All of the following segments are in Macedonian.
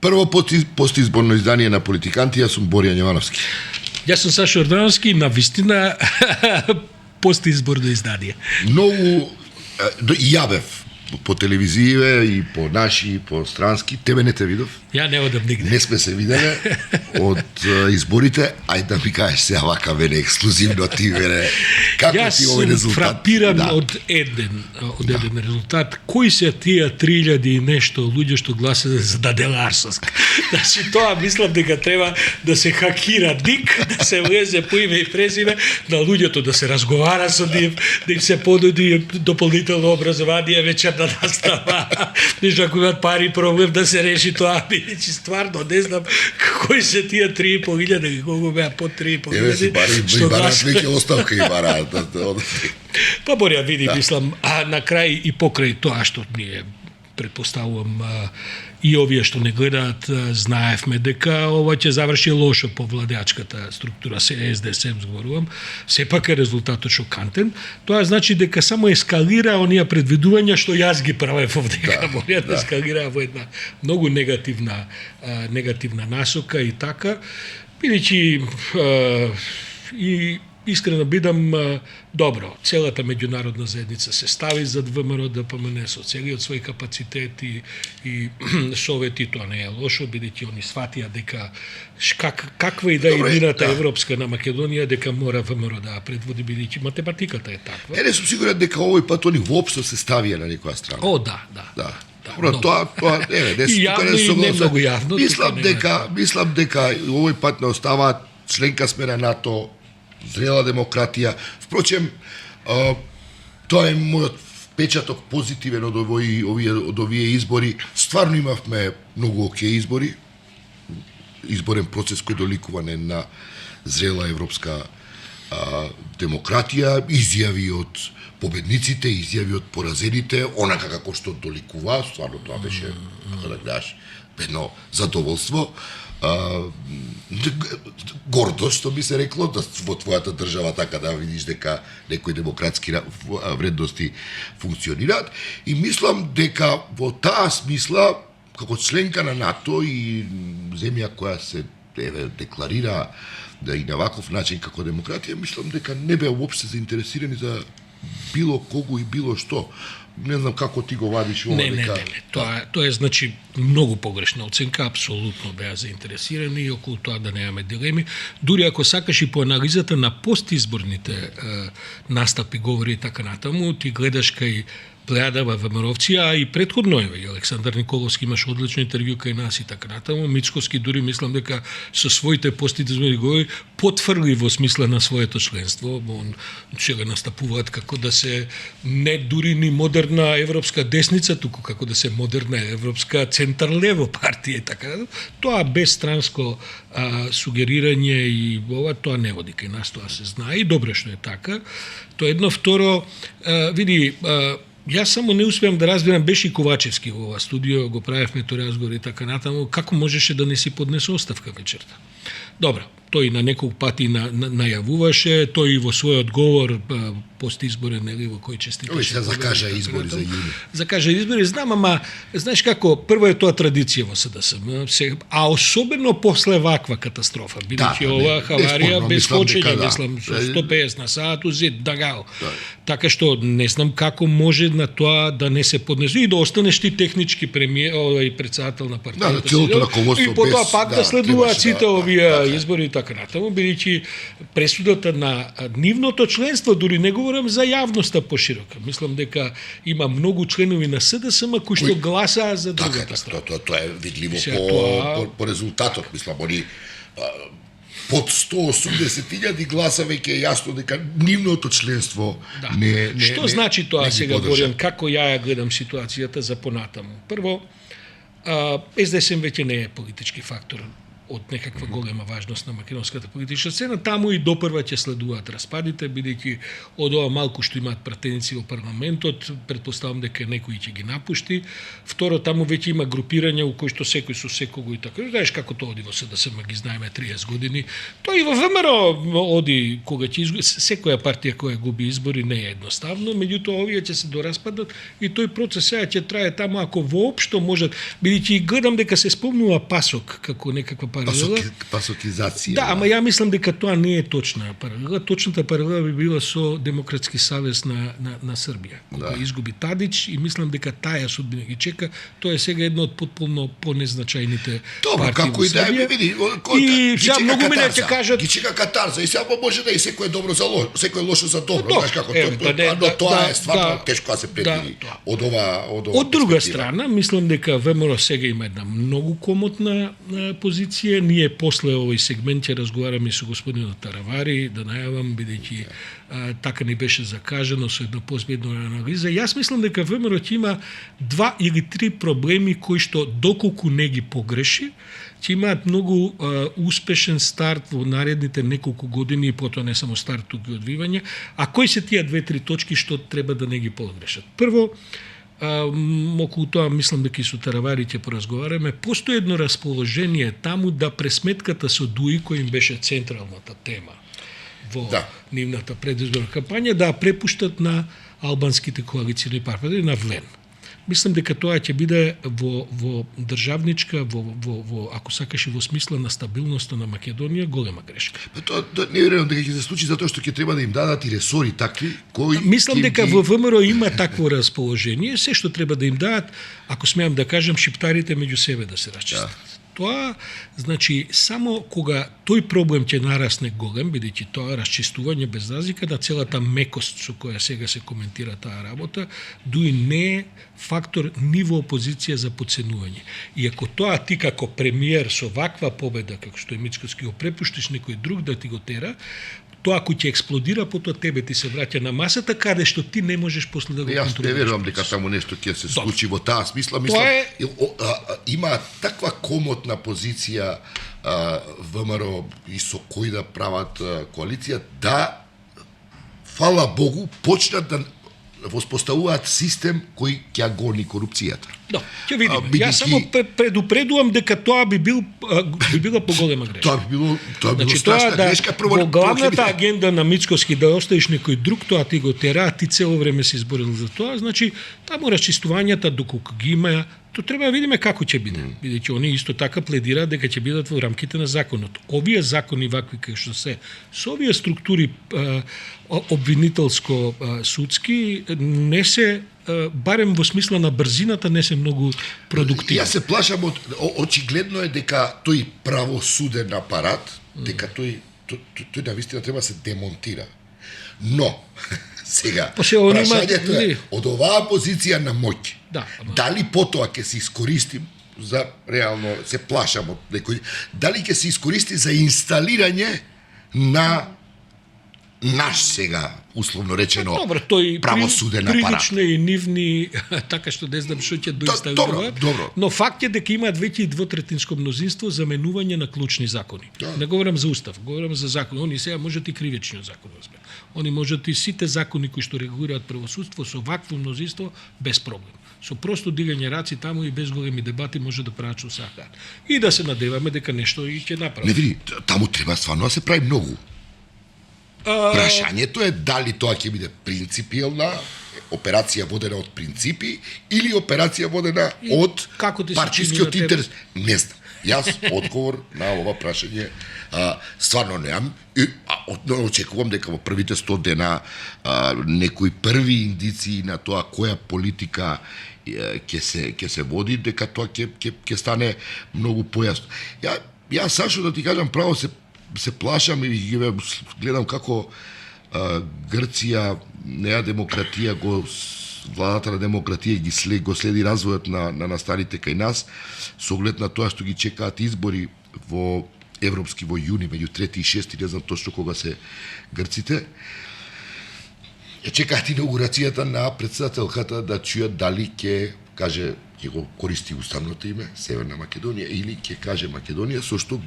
Прво постизборно издание на Политиканти, јас сум Боријан Јовановски. Јас сум Сашо Ордановски, на вистина постизборно издание. Многу јавев по телевизије и по наши, и по странски. Тебе не те видов. Ја не одам нигде. Не сме се виделе од изборите. Ајде да ми кажеш сега вака мене ексклузивно ти мене. Како ти овој резултат? Јас сум фрапиран од еден резултат. Кои се тие 3000 и нешто луѓе што гласат за Даде Ларсовска? Значи тоа мислам дека треба да се хакира ДИК, да се влезе по име и презиме на луѓето, да се разговара со нив, да им се понуди дополнително образование, вечерна настава. Нешто ако имаат пари проблем да се реши тоа. Бидејќи стварно не знам кои се тие 3.500 или колку беа под 3.500. Еве си бари бараат веќе оставка и бараат. Па Борја, види, мислам, а на крај и покрај тоа што ние предпоставувам и овие што не гледаат, знаевме дека ова ќе заврши лошо по владеачката структура, се СДСМ зборувам, сепак е резултатот шокантен. Тоа значи дека само ескалира оние предвидувања што јас ги правев овдека, Борја, да ескалира во една многу негативна насока и така, бидејќи и искрено бидам, добро, целата меѓународна заедница се стави зад ВМРО ДПМН со целиот свој капацитет и совети, тоа не е лошо, бидејќи они сватија дека каква и да е идејата европска на Македонија, дека мора ВМРО да предводи, бидејќи математиката е таква. Не сум сигурен дека овој пат они воопшто се ставија на некоја страна. О, да. Тоа не не многу јавно. Мислам дека овој пат не оставаат, членка сме на НАТО, зрела демократија. Впрочем, тоа е мојот печаток позитивен од овие избори. Стварно имавме многу окей избори. Изборен процес кој доликува на зрела европска демократија, изјави од победниците, изјави од поразените, онака како што доликува, стварно тоа беше, како да гледаш, едно задоволство. Гордост, што би се рекло, да во твојата држава така да видиш дека некои демократски вредности функционираат. И мислам дека во таа смисла, како членка на НАТО и земја која се декларира да и на ваков начин како демократија, мислам дека не беа уопште заинтересирани за било кого и било што. Не знам како ти го вадиш ова дека... Тоа е значи многу погрешна оценка, апсолутно беа заинтересирани и околу тоа да немаме дилеми. Дури ако сакаш и по анализата на постизборните настапи, говори и така натаму, ти гледаш кај плејада ВМРО-вци, а и претходно и Александар Николовски имаше одлично интервју кај нас и така натаму. Мицковски дури мислам дека со своите постизборни говори потврди во смисла на своето членство. Он ќе го настапуваат како да се не дури ни модерна европска десница, туку како да се модерна европска центар-лево партија и така. Тоа без странско сугерирање и ова, тоа не води кај нас, тоа се знае и добро што е така. Тоа едно, второ, види, јас само не успеам да разберам, беше и Ковачевски во ова студио, го правевме тој разговор и така натаму, како можеше да не си поднесе оставка вечерта. Добро, тој на неколку пати најавуваше, тој и во својот говор постизборен, нели, во кој честиташе. Овој се закажа избори за јуни. Закажа избори, знам, ама знаеш како, прво е тоа традиција во СДСМ, а особено после ваква катастрофа, бидејќи ова хаварија без почење, мислам, со 150 на сат узид, дагао. Така што не знам како може на тоа да не се поднесе и да останеш ти технички премиер, и председател на партијата. И потоа пак да следуваат сите овие избори и така натаму, бидејќи пресудата на нивното членство, дури не говорам за јавноста поширока. Мислам дека има многу членови на СДСМ кои што гласаа за другата страна. Тоа е видливо по резултатот, мислам, они под 180.000 гласа веќе е јасно дека нивното членство не Што значи тоа сега, Борјан, како ја гледам ситуацијата за понатаму? Прво, СДСМ веќе не е политички фактор. од некаква голема важност на македонската политичка сцена. Таму и допрва ќе следуваат распадите, бидејќи од ова малку што имаат пратеници во парламентот, предпоставам дека некој ќе ги напушти. Второ, таму веќе има групирања у кои што секој со секого и така. Знаеш како тоа оди во СДСМ, ги знаеме 30 години. Тоа и во ВМРО оди кога ќе изгуби. Секоја партија која губи избори не е едноставно, меѓутоа овие ќе се дораспадат и тој процес сега ќе трае таму ако воопшто можат, бидејќи гледам дека се спомнува ПАСОК како некаква паралела. Пасокизација. Да, ама ја мислам дека тоа не е точна паралела. Точната паралела би била со Демократски savez на Србија. Кога изгуби Тадич и мислам дека таа судбина ги чека, тоа е сега една од потполно понезначајните партии. Како и да е, види, и сега многу мене ќе кажат ги чека катарза и сега може да и секој е добро за лошо, секој е лошо за добро, знаеш како тоа е стварно тешко да се предвиди од ова. Од друга страна, мислам дека ВМРО сега има една многу комотна позиција. Ние после овој сегмент ќе разговараме со господинот Таравари, да најавам, бидејќи така ни беше закажано со една позбедна анализа. Јас мислам дека ВМРО ќе има 2 или 3 проблеми кои што доколку не ги погреши, ќе имаат многу успешен старт во наредните неколку години и потоа не само старт, туку и одвивање. А кои се тие 2-3 точки што треба да не ги погрешат? Прво, околу тоа мислам дека и со Таравари ќе поразговараме, постои едно расположение таму да пресметката со ДУИ, кој им беше централната тема во нивната предизборна кампања, да препуштат на албанските коалициони партии, на ВЛЕН. Мислам дека тоа ќе биде во државничка, во ако сакаш и во смисла на стабилноста на Македонија, голема грешка. Тоа не верувам дека ќе се случи затоа што ќе треба да им дадат и ресори такви кои мислам дека во ВМРО има такво расположение, се што треба да им дадат, ако смеам да кажам, шиптарите меѓу себе да се расчистат. Тоа, значи, само кога тој проблем ќе нарасне голем, бидејќи тоа расчистување без разлика на целата мекост со која сега се коментира таа работа, дуи не е фактор ни во опозиција за подценување. И ако тоа ти како премиер со ваква победа, како што е Мицкоски, го препуштиш некој друг да ти го тера, тоа кој ќе експлодира, потоа тебе ти се враќа на масата, каде што ти не можеш после да го контролираш. Јас не верувам дека таму нешто ќе се случи во таа смисла. Мислам, има таква комотна позиција ВМРО и со кој да прават коалиција, да, фала Богу, почнат да воспоставуваат систем кој ќе гони корупцијата. Да, ќе видиме. Јас само предупредувам дека тоа би била поголема грешка. Тоа би било страшна грешка. Во главната агенда на Мицкоски да оставиш некој друг, тоа ти го тера, ти цело време се изборил за тоа, значи таму расчистувањата доколку ги има, то треба да видиме како ќе биде. Бидејќи они исто така пледираат дека ќе бидат во рамките на законот. Овие закони вакви како што се, со овие структури обвинителско судски не се барем во смисла на брзината не се многу продуктивни. Јас се плашам очигледно е дека тој правосуден апарат, дека тој навистина треба да се демонтира. Но сега прашањето е од оваа позиција на моќ. Дали потоа ќе се искористим за реално се плашам од некој, дали ќе се искористи за инсталирање на наш сега, условно речено, правосуден апарат. Прилично и нивни, така што не знам што ќе доинсталираат, но факт е дека имаат веќе и двотретинско мнозинство за менување на клучни закони. Не говорам за устав, говорам за закони. Они сега можат и кривичниот закон, они можат и сите закони кои што регулираат правосудство со вакво мнозинство без проблем. Со просто дигање раци таму и без големи дебати може да прават што сакаат. И да се надеваме дека нешто и ќе направи. Не види, таму треба стварно да се прави многу. Прашањето е дали тоа ќе биде принципиелна операција водена од принципи или операција водена од партискиот интерес. Не знам. Јас одговор на ова прашање стварно немам. Очекувам дека во првите 100 дена некои први индиции на тоа која политика ќе се води, дека тоа ќе стане многу појасно. Јас сашо да ти кажам право се плашам и гледам како Грција, неа демократија владата на демократија го следи развојот на настаните кај нас, со оглед на тоа што ги чекаат избори во европски во јуни, меѓу 3 и 6, не знам точно кога се грците. Чекаат инаугурацијата на претседателката да чујат дали ќе каже, ќе го користи уставното име Северна Македонија или ќе каже Македонија, со што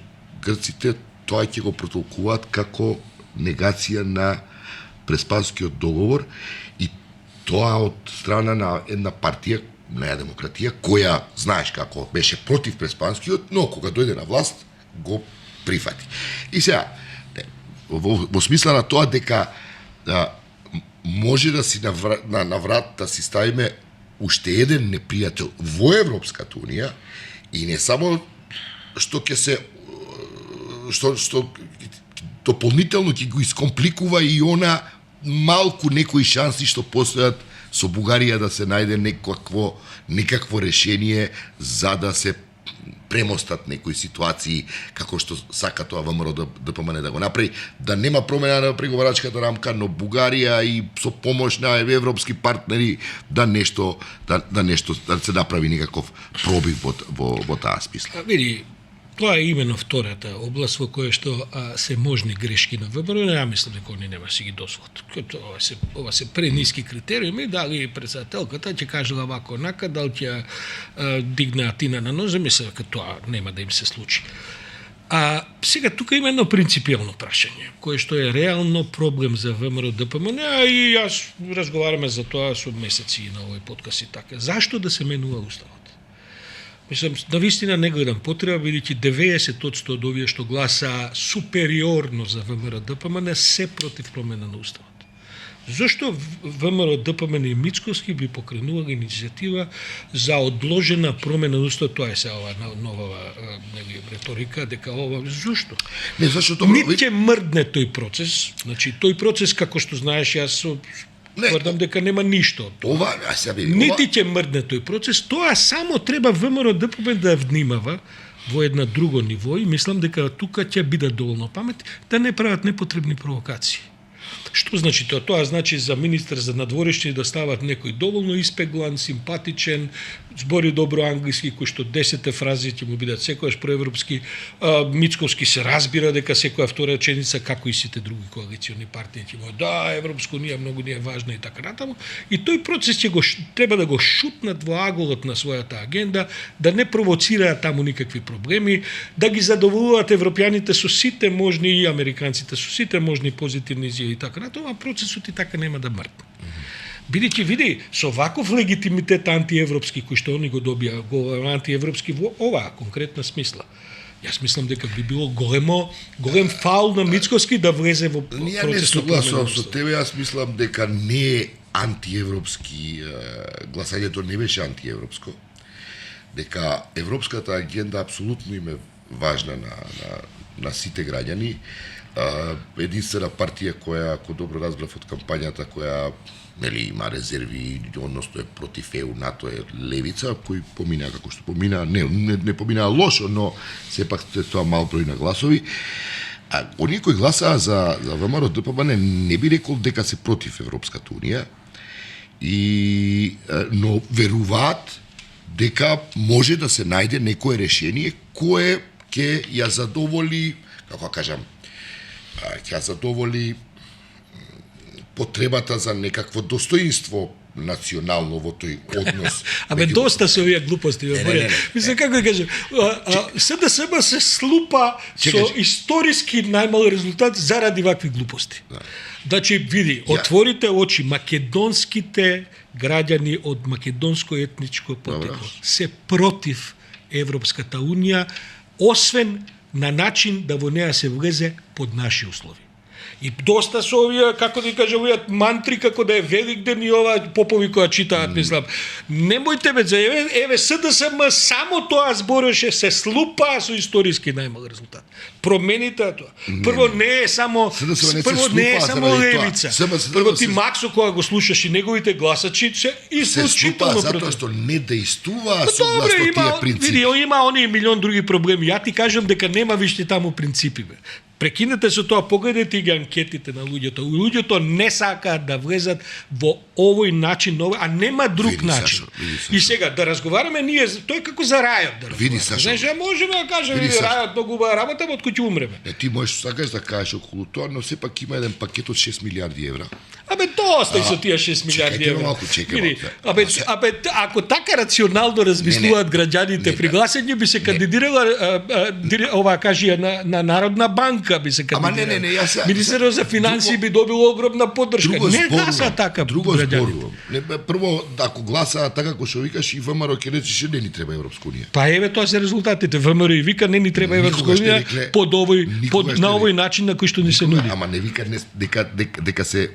грците тоа ќе го протолкуваат како негација на Преспанскиот договор и тоа од страна на една партија, Нова демократија, која, знаеш како, беше против Преспанскиот, но кога дојде на власт, го прифати. И сега, во смисла на тоа дека може да си на врат да си ставиме уште еден непријател во Европската Унија и не само што ќе се што дополнително ќе го искомпликува и она малку некои шанси што постојат со Бугарија да се најде некакво решение за да се премостат некои ситуации како што сака тоа ВМРО ДПМН да го направи, да нема промена на преговарачката рамка, но Бугарија и со помош на европски партнери да се направи некаков пробив во таа смисла. Види, тоа е именно втората област во која што се можни грешки на ВМРО. Ја мислам дека они нема си ги дозволат. Ова се прениски критериуми, дали председателката ќе кажела вако онака, дали ќе дигне Атина на нозе, мислам дека тоа нема да им се случи. Сега тука има едно принципиално прашање, кое што е реално проблем за ВМРО ДПМН, и јас разговараме за тоа со месеци на овој подкаст и така. Зашто да се менува уставот? Мислам, навистина не гледам потреба, бидејќи 90% од овие што гласа супериорно за ВМРО ДПМН се против промена на уставот. Зошто ВМРО ДПМН и Мицкоски би покренували иницијатива за одложена промена на уставот? Тоа е се ова нова реторика, дека ова... Зошто? Не, зашто Нит ќе мрдне тој процес, значи тој процес, како што знаеш, јас тврдам дека нема ништо. Нити ќе мрдне тој процес, тоа само треба ВМРО ДПМН да внимава во една друго ниво и мислам дека тука ќе биде доволно памет да не прават непотребни провокации. Што значи тоа? Тоа значи за министер за надворешни да стават некој доволно испеглан, симпатичен, збори добро англиски, кој што 10 фрази ќе му бидат секојаш проевропски, Мицкоски се разбира дека секоја втора реченица, како и сите други коалициони партии ќе му да, Европска унија многу ни е важна и така натаму. И тој процес треба да го шутнат во аголот на својата агенда, да не провоцираат таму никакви проблеми, да ги задоволуваат европјаните со сите можни и американците со сите можни позитивни изјави и така натаму, а процесот и така нема да мртне. Бидејќи види, со ваков легитимитет антиевропски кој што они го добија, го антиевропски во оваа конкретна смисла. Јас мислам дека би било голем фаул на Мицкоски да влезе во процесот. Ја не согласувам со тебе, јас мислам дека не е антиевропски, гласањето не беше антиевропско, дека европската агенда апсолутно им е важна на сите граѓани. Единствена партија која, ако добро разбрав од кампањата, која има резерви, односно е против ЕУ, НАТО е левица, кој помина како што помина, не помина лошо, но сепак тоа мал број на гласови. Оние кои гласаа за ВМРО ДПМН не би рекол дека се против Европската Унија, но веруваат дека може да се најде некое решение кое ќе ја задоволи, како кажам, ќе задоволи потребата за некакво достоинство национално во тој однос. Доста се овие глупости. Мислам, како да кажем, СДСМ се слупа со историски најмал резултат заради вакви глупости. Значи, види, отворите очи, македонските граѓани од македонско етничко потекло се против Европската Унија, освен на начин да во неа се влезе под наши услови. И доста со овие, како да кажа, овие мантри како да е Великден и ова попови која читаат, мислам. Немојте бе, еве СДСМ само тоа збореше, се слупа со историски најмал резултат. Промените тоа. Прво не е само левица. Прво ти Максо кога го слушаш и неговите гласачи се исклучително затоа што не дејствува согласно тие принципи. Види, има оние милион други проблеми. Ја ти кажам дека нема виште таму принципи бе. Прекинете со тоа, погледнете ги анкетите на луѓето. Луѓето не сакаат да влезат во овој начин, а нема друг начин. И сега да разговараме ние, тој како за рајот да разговараме. Знаеш, можеме да кажеме рајот многу убава работа, од кој ќе умреме. Ти можеш сакаш да кажеш околу тоа, но сепак има еден пакет од 6 милиарди евра. Остави со тие 6 милиарди евра. Чекај Види, малку. ако така рационално размислуваат граѓаните при гласање, би се кандидирала ова кажија на Народна банка би се кандидирала. Ама јас Министерот за финансии би добило огромна поддршка. Не гласа така граѓаните. Прво, ако гласаа така како што викаш, и ВМРО ќе речеше не ни треба Европска унија. Па еве тоа се резултатите. ВМРО и вика не ни треба Европска унија на овој начин на кој што ни се нуди. Ама не вика дека се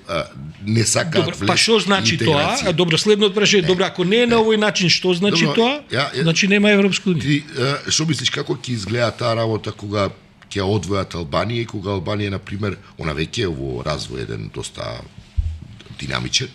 не сакаат влез. Па што значи тоа? Добро, следно прашање. Добро, ако не е на овој начин, што значи тоа? Значи нема Европска унија. Ти што мислиш како ќе изгледа таа работа кога ќе одвојат Албанија и кога Албанија на пример, она веќе е во развој еден доста динамичен.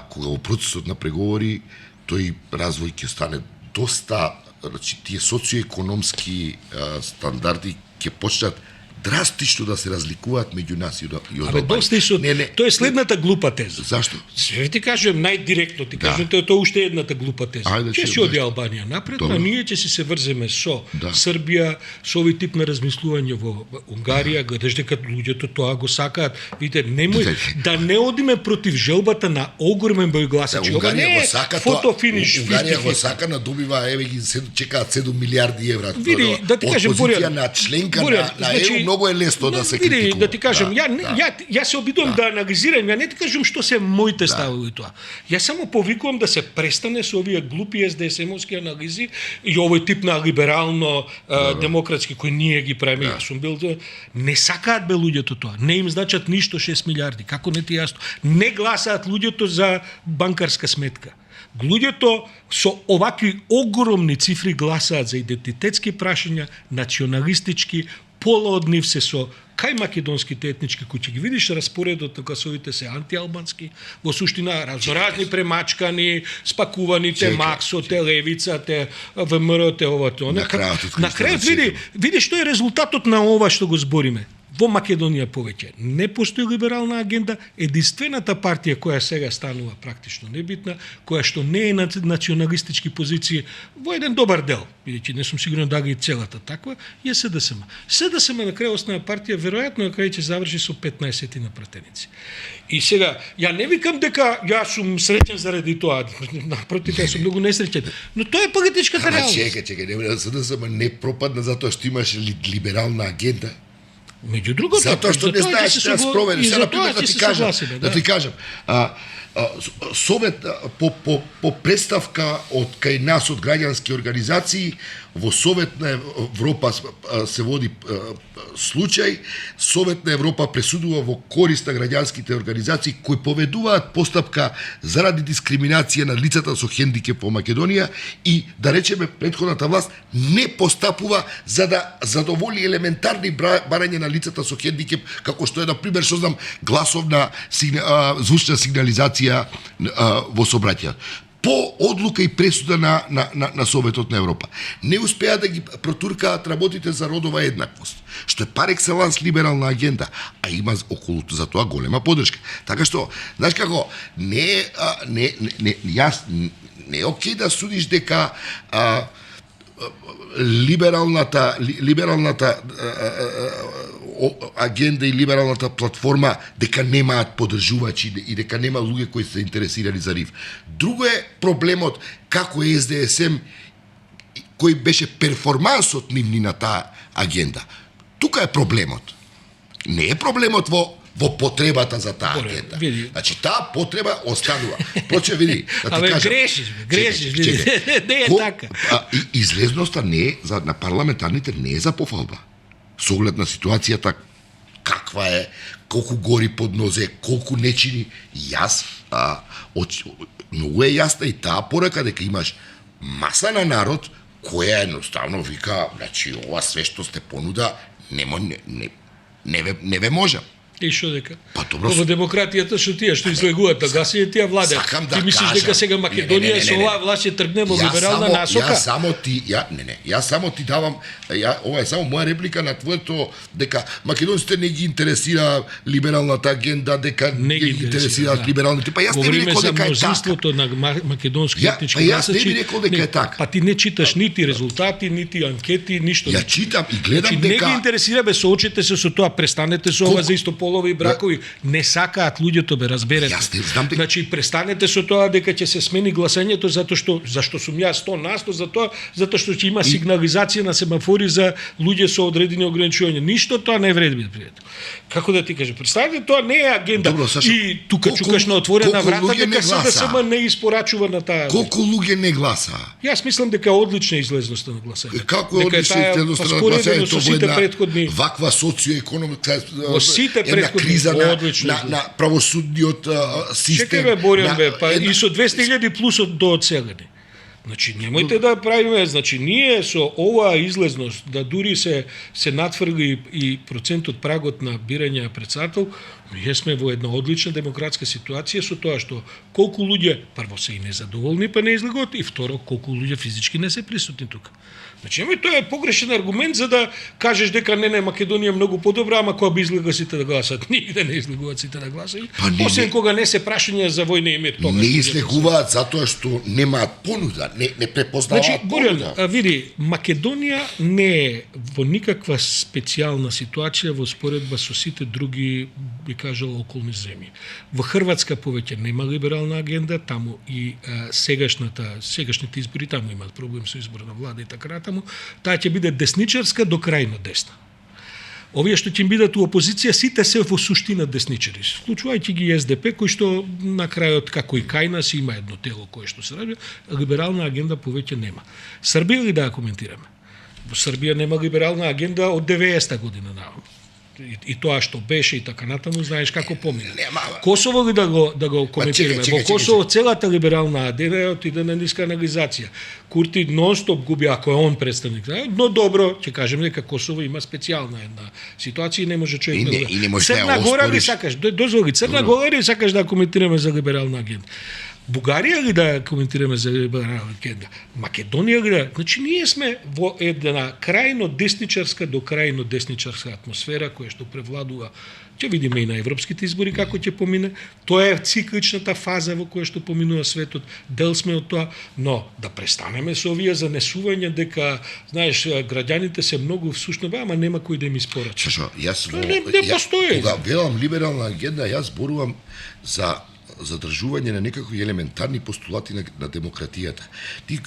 Кога во процесот на преговори тој развој ќе стане доста, значи тие социоекономски стандарди ќе почнат драстично да се разликуваат меѓу нас и од Албанија. Доста и со... Тоа е следната глупа теза. Зашто? Ще ти кажем најдиректно, ти кажем, тоа уште едната глупа теза. Ќе си оди Албанија напред, а ние ќе се врземе со Србија, со овој тип на размислување во Унгарија, гледаш дека луѓето тоа го сакаат. Видите, немој да не одиме против желбата на огромен број гласачи. Ова не е фотофиниш. Унгарија го сака, добива, еве ги чекаат 7 милиарди евра. Види, да ти кажем, позиција на членка на ЕУ многу е лесно да се критикува. Да ти кажам, ја се обидувам да анализирам, ја не ти кажам што се моите ставови тоа. Ја само повикувам да се престане со овие глупи СДСМовски анализи и овој тип на либерално демократски кои ние ги правиме. Јас сум бил не сакаат бе луѓето тоа. Не им значат ништо 6 милиарди. Како не ти јасно? Не гласаат луѓето за банкарска сметка. Луѓето со овакви огромни цифри гласаат за идентитетски прашања, националистички, пола од нив се со кај македонските етнички куќи. Ги видиш распоредот на гласовите се антиалбански, во суштина разноразни премачкани, спакуваните Максоте, Левицате, ВМРО-те, овото. На крајот види што е резултатот на ова што го збориме. Во Македонија повеќе не постои либерална агенда, единствената партија која сега станува практично небитна, која што не е на националистички позиции во еден добар дел, бидејќи не сум сигурен да ги целата таква, е СДСМ. СДСМ на крај основна партија веројатно на крај ќе заврши со 15 на пратеници. И сега ја не викам дека јас сум среќен заради тоа, напротив јас сум многу несреќен, но тоа е политичката реалност. Чекај, СДСМ не пропадна затоа што имаше либерална агенда. Меѓу другото, затоа што не знаеш да спроведиш, на пример да ти кажам, Совет по представка од кај нас од граѓански организации во Совет на Европа се води случај, Совет на Европа пресудува во корист на граѓанските организации кои поведуваат постапка заради дискриминација на лицата со хендикеп во Македонија и да речеме претходната власт не постапува за да задоволи елементарни барања на лицата со хендикеп, како што е на пример што знам гласовна звучна сигнализација во сообраќајот. По одлука и пресуда на Советот на Европа. Не успеа да ги протуркаат работите за родова еднаквост, што е пар екселанс либерална агенда, а има околу за тоа голема поддршка. Така што, знаеш како, не е окей да судиш дека либералната агенда и либералната платформа дека немаат поддржувачи и дека нема луѓе кои се интересирани за нив. Друго е проблемот како СДСМ кој беше перформансот нивни на таа агенда. Тука е проблемот. Не е проблемот во потребата за таа агенда. Значи таа потреба останува. Поче види, да ти кажам. Грешиш, види. Не е така. Излезноста не е на парламентарните не е за пофалба. Со оглед на ситуацијата каква е, колку гори под нозе, колку не чини. Јас многу е јасна и таа порака дека имаш маса на народ која едноставно вика, значи ова све што сте понуда не ве може. И што дека? Па добро. Во демократијата што тие што излегуваат на гасија тие владе. Ти мислиш дека сега Македонија со оваа власт ќе тргне во либерална насока? Јас само ти давам, ова е само моја реплика на твоето дека македонците не ги интересира либералната агенда, дека не ги интересираат либералните. Па јас не би рекол дека е така. Мнозинството на македонски етнички гласачи. Јас не би рекол дека е така. Па ти не читаш нити резултати, нити анкети, ништо. Ја читам и гледам дека не ги интересира бе, соочете се со тоа, престанете со ова за исто пол полови бракови, не сакаат луѓето, бе, разберете. Јас не знам дека- Значи престанете со тоа дека ќе се смени гласањето зашто сум јас 100% за тоа, затоа што ќе има сигнализација на семафори за луѓе со одредени ограничувања. Ништо тоа не вреди, пријател. Како да ти кажам, представете, тоа не е агенда. Добро, Сашо, и тука колку- чукаш на отворена колку врата луѓе не дека СДСМ гласа? не испорачува на таа. Колку луѓе не гласа? Јас мислам дека е одлична излезноста на гласањето. Како е одлично изгледността на гласањето со во сите една предходни ваква социоекономска Во сите една претходни криза одлично на изгледа. правосудниот систем. Чекај бе, Борјан бе, па една- и со 200.000 плюс до одсегани. Значи, немојте да правиме, значи, ние со оваа излезност, да дури се надфрли и процентот прагот на бирање на председател, ние сме во една одлична демократска ситуација со тоа што колку луѓе, прво се и незадоволни, па не излегот, и второ, колку луѓе физички не се присутни тука. Значи, тоа е погрешен аргумент за да кажеш дека не, Македонија е многу подобра, ама кога би излега сите да гласат. Нигде не излегуваат сите да гласат. Па не, Освен не. кога не се прашање за војна и мир. Тогаш Не луѓето излегуваат затоа што немаат понуда, не препознаваат Значи, понуда. Борјан, види, Македонија не е во никаква специјална ситуација во споредба со сите други, би кажал, околни земји. Во Хрватска повеќе нема либерална агенда, таму и сегашните избори таму имаат проблем со избор на влада и така натаму, таа ќе биде десничарска до крајно десна. Овие што ќе бидат у опозиција, сите се во суштина десничари, вклучувајќи ги СДП, кој што на крајот, како и кај нас, има едно тело кое што се ради, либерална агенда повеќе нема. Србија ли да ја коментираме? Во Србија нема либерална агенда од 90-та година наваму. И тоа што беше и така натаму, знаеш како помина. Косово ли да го коментираме? Во Косово целата либерална агенда отиде на ниска анализација. Курти нон-стоп губи, ако е он представник. Но добро, ќе кажеме дека Косово има специјална една ситуација и не може човек да... И не можеш да ја Црна Гора ли оспориш. сакаш? Дозволи, Црна Гора ли сакаш да коментираме за либерална агенда? Бугарија ли да коментираме за либерална агенда? Македонија ли да? Значи, ние сме во една крајно десничарска до крајно десничарска атмосфера, која што превладува. Ќе видиме и на европските избори како ќе помине. Тоа е цикличната фаза во која што поминува светот. Дел сме од тоа, но да престанеме со овие занесувања дека, знаеш, граѓаните се многу всушно, ама нема кој да им испорача. Шашо, јас не постои. Кога велам либерална агенда, јас зборувам за задржување на некакви елементарни постулати на демократијата. Ти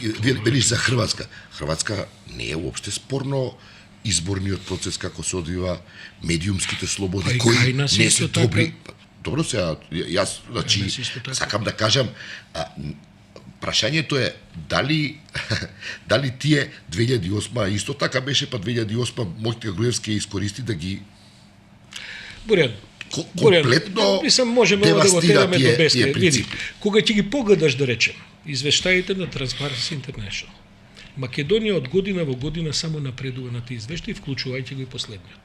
велиш за Хрватска. Хрватска не е уопште спорно изборниот процес како се одвива, медиумските слободи, Па и кои кај нас не исто се добри. така. Добро сега, јас, значи, нас исто така. сакам да кажам, прашањето е дали тие 2008 исто така беше, па 2008 Мојтка Груевски ја искористи да ги Борјан, комплетно мислам, можеме да го девастира тераме до тие бескрај. Види, принципи. кога ќе ги погледаш, да речем, извештаите на Transparency International, Македонија од година во година само напредува на тие извештаи, вклучувајќи го и последниот.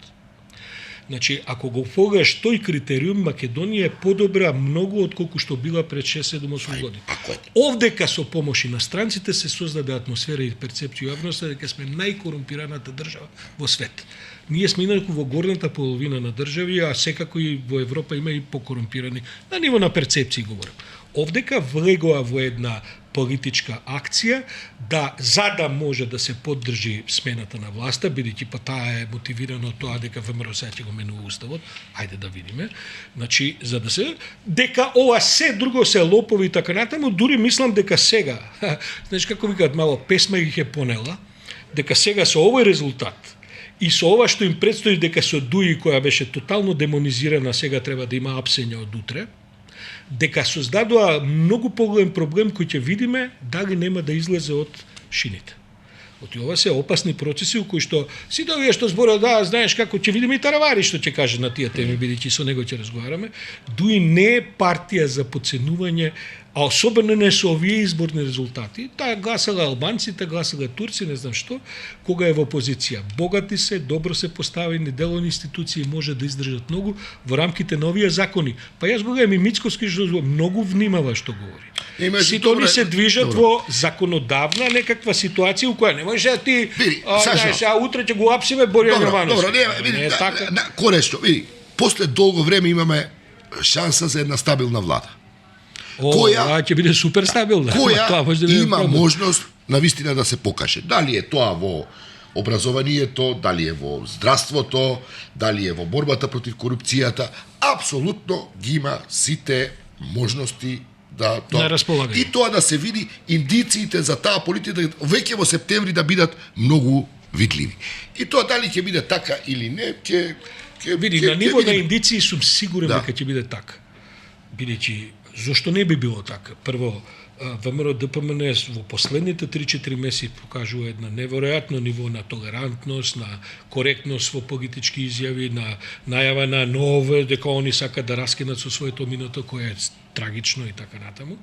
Значи, ако го погледаш тој критериум, Македонија е подобра многу отколку што била пред 6-7-8 години. Овдека со помош и на странците се создаде атмосфера и перцепција јавноста дека сме најкорумпираната држава во свет. Ние сме инаку во горната половина на држави, а секако и во Европа има и покорумпирани. На ниво на перцепции говорам. Овдека влегоа во една политичка акција за да може да се поддржи смената на власта, бидејќи па таа е мотивирана од тоа дека ВМРО сега ќе го менува уставот, ајде да видиме. Значи, за да се дека ова се друго се лопови и така натаму, дури мислам дека сега, знаеш како викаат, мало песма ги е понела, дека сега со овој резултат и со ова што им предстои дека со Дуи која беше тотално демонизирана, сега треба да има апсења од утре, дека создадоа многу поголем проблем кој ќе видиме дали нема да излезе од шините. Ова се опасни процеси у кои што сите овие што зборат, знаеш како ќе видиме и Таравари што ќе каже на тие теми, бидејќи со него ќе разговараме, Дуи не е партија за подценување, а особено не со овие изборни резултати. Таа гласала албанците, гласала турци, не знам што, кога е во опозиција. Богати се, добро се поставени, делони институции може да издржат многу во рамките на овие закони. Па јас го гледам и Мицкоски што многу внимава што говори. Сите они се движат во законодавна некаква ситуација у која не може да ти знаеш, утре ќе го апсиме Борјан Јовановски. Добро, види, конечно, види, после долго време имаме шанса за една стабилна влада. Која ќе биде супер стабилна. Која има можност на вистина да се покаже. Дали е тоа во образованието, дали е во здравството, дали е во борбата против корупцијата, апсолутно ги има сите можности да На располагање. И тоа да се види индициите за таа политика веќе во септември да бидат многу видливи. И тоа дали ќе биде така или не, ќе Види, на ниво на видиме. индиции сум сигурен дека ќе биде така. Бидејќи, зошто не би било така? Прво, ВМРО ДПМН во последните 3-4 месеци покажува една неверојатно ниво на толерантност, на коректност во политички изјави, на најава на ново, дека они сакат да раскинат со своето минато, кое е трагично и така натаму.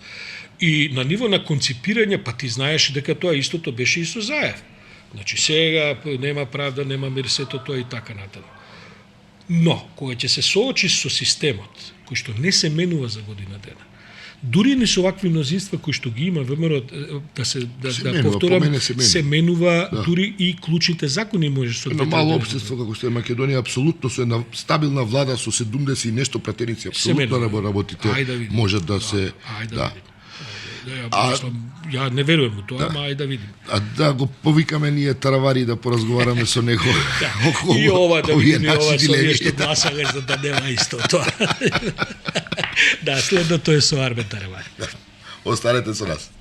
И на ниво на конципирање, па ти знаеш дека тоа истото беше и со Заев. Значи, сега нема правда, нема мир, сето тоа и така натаму. Но, кога ќе се соочи со системот, кој што не се менува за година дена, дури не со вакви мнозинства кои што ги има ВМРО, менува, повторам, по мене се менува дури и клучните закони може со Едно мало општество како што е Македонија, апсолутно со една стабилна влада со 70 и нешто пратеници, апсолутно работите можат да се да. Ја не верувам у тоа, ама ајде да видиме. А да го повикаме ние Таравари да поразговараме со него. И ова да видиме, ова со дилеми. ние што гласале за да нема исто тоа. Да, следното е со Армен Таравари. Останете со нас.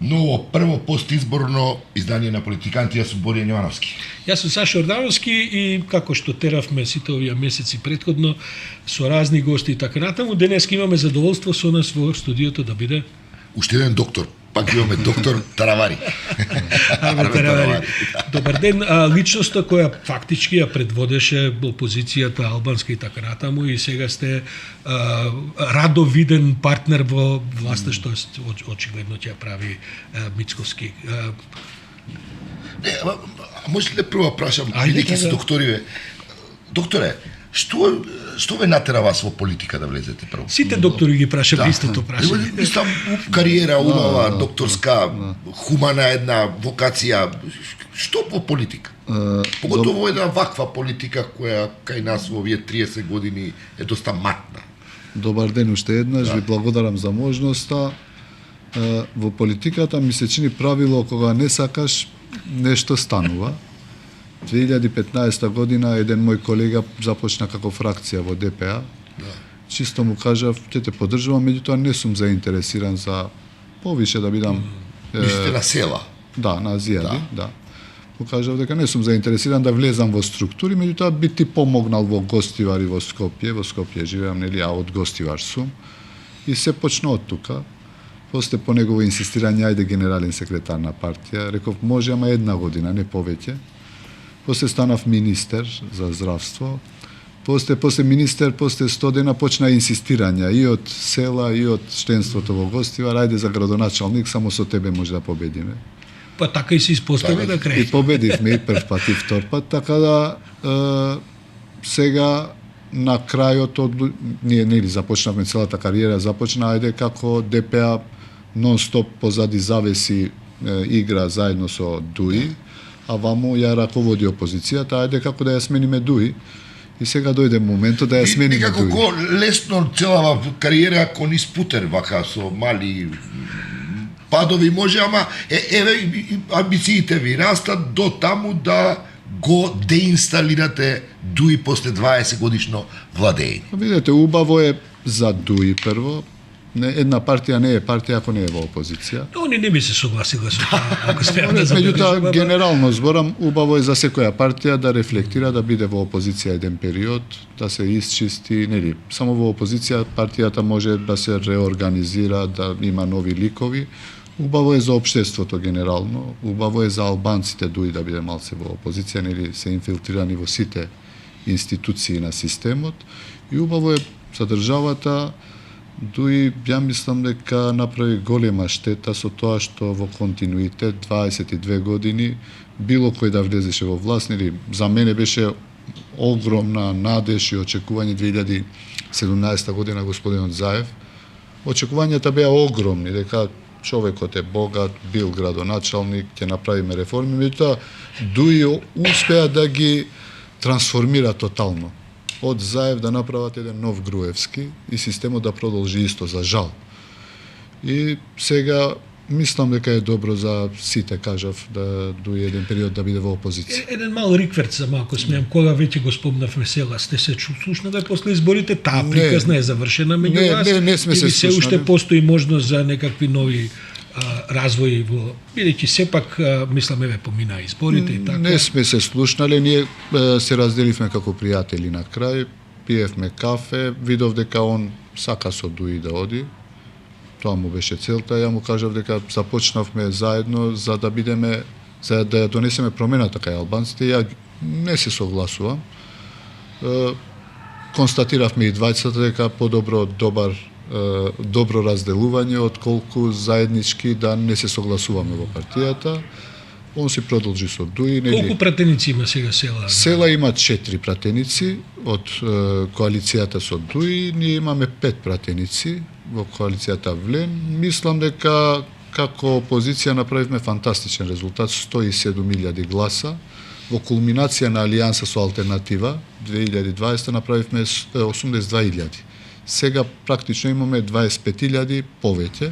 Ново прво постизборно издание на Политиканти, јас сум Боријан Јовановски. Јас сум Сашо Ордановски и како што теравме сите овие месеци претходно со разни гости и така натаму, денес имаме задоволство со нас во студиото да биде Уште еден доктор, пак имаме доктор Таравари. Армен Таравари. Добар ден, личноста која фактички ја предводеше опозицијата албанска и така натаму и сега сте радо виден партнер во власта, што очигледно ќе ја прави Мицковски. Не, може ли прво прашам, Ајде, бидејќи се да. докториве. Докторе, што ве натера вас во политика да влезете прво? Сите доктори ги прашам истото прашање. Мислам, кариера умова, докторска, хумана една вокација. Што по политика? Поготово една ваква политика која кај нас во овие 30 години е доста матна. Добар ден уште еднаш, ви благодарам за можноста. Во политиката ми се чини правило кога не сакаш, нешто станува. 2015 година еден мој колега започна како фракција во ДПА. Чисто му кажав, ќе те поддржувам, меѓутоа не сум заинтересиран за повише да бидам Мислите на села? Да, на Азијади, да. Покажав дека не сум заинтересиран да влезам во структури, меѓутоа би ти помогнал во Гостивар и во Скопје живеам, нели, а од Гостивар сум. И се почна од тука. После по негово инсистирање, ајде генерален секретар на партија, реков може, ама една година, не повеќе. После станав министер за здравство. После министер, после 100 дена почна инсистирање и од села, и од членството во Гостивар, ајде за градоначалник, само со тебе може да победиме. Па така и се испостави на И крај. победивме и прв пат и втор пат, така да сега на крајот ние нели започнавме целата кариера, започна ајде како ДПА нон-стоп позади завеси игра заедно со ДУИ, а ваму ја раководи опозицијата, ајде како да ја смениме ДУИ. И сега дојде моментот да ја смениме Некако ДУИ. ко лесно целава кариера кон испутер, вака со мали падови може, ама еве амбициите ви растат до таму да го деинсталирате ДУИ после 20 годишно владење. Видете, убаво е за ДУИ прво. Една партија не е партија ако не е во опозиција. Они не ми се согласиле со тоа, ако смеам да забележам. Меѓутоа, генерално зборам, убаво е за секоја партија да рефлектира, да биде во опозиција еден период, да се исчисти, нели, само во опозиција партијата може да се реорганизира, да има нови ликови. Убаво е за општеството генерално, убаво е за албанците ДУИ да биде малце во опозиција, нели, се инфилтрирани во сите институции на системот, и убаво е за државата. ДУИ, ја мислам дека направи голема штета со тоа што во континуитет 22 години било кој да влезеше во власт, нели, за мене беше огромна надеж и очекување 2017 година господинот Заев. Очекувањата беа огромни, дека човекот е богат, бил градоначалник, ќе направиме реформи, меѓутоа ДУИ успеа да ги трансформира тотално. Од Заев да направат еден нов Груевски и системот да продолжи исто, за жал. И сега Мислам дека е добро за сите, кажав, да дуи еден период да биде во опозиција. Еден мал рикверт за малку смеам, кога веќе го спомнавме села, сте се слушнале после изборите, таа приказна е завршена меѓу вас? Не сме се или се уште слушнале. постои можност за некакви нови развои во, бидејќи сепак мислам еве помина изборите и така. Не сме се слушнале, ние се разделивме како пријатели на крај, пиевме кафе, видов дека он сака со Дуи да оди. Тоа му беше целта, ја му кажав дека започнавме заедно за да бидеме, за да ја донесеме промената кај албанците, ја не се согласувам. Констатиравме и двајцата дека подобро добро разделување отколку заеднички да не се согласуваме во партијата. Он си продолжи со Дуи. Колку пратеници има сега села? Села има 4 пратеници од коалицијата со Дуи, ние имаме 5 пратеници во коалицијата Влен. Мислам дека како опозиција направивме фантастичен резултат, 107.000 гласа. Во кулминација на алијанса со Алтернатива 2020 направивме 82.000. Сега практично имаме 25.000 повеќе.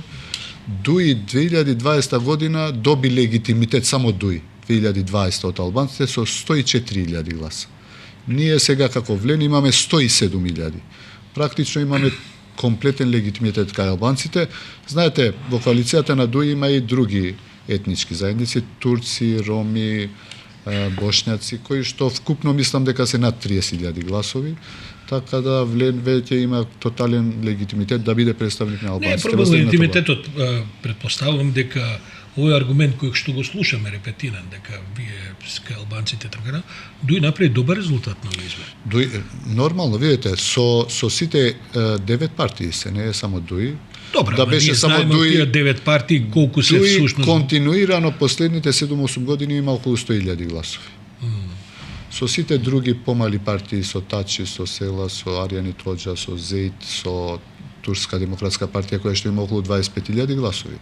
Дуи 2020 година доби легитимитет, само Дуи 2020 од албанците со 104.000 гласа. Ние сега како Влен имаме 107.000. Практично имаме комплетен легитимитет кај албанците. Знаете, во коалицијата на Дуи има и други етнички заедници, турци, роми, бошњаци, кои што вкупно мислам дека се над 30.000 гласови. Така да Влен веќе има тотален легитимитет да биде представник на албанците. Не, проблем легитимитетот, претпоставувам дека овој аргумент кој што го слушаме репетиран, дека вие кај албанците така, Дуи направи добар резултат на овој избор. Дуи, нормално, видите, со сите 9 партии се, не е само Дуи. Добра, да беше ние само знаеме Дуи, тие 9 партии колку се Дуи всушност. континуирано последните 7-8 години има околу 100.000 гласови. Со сите други помали партии, со Тачи, со Села, со Аријани Тоџа, со Зејт, со Турска демократска партија која што има околу 25.000 гласови.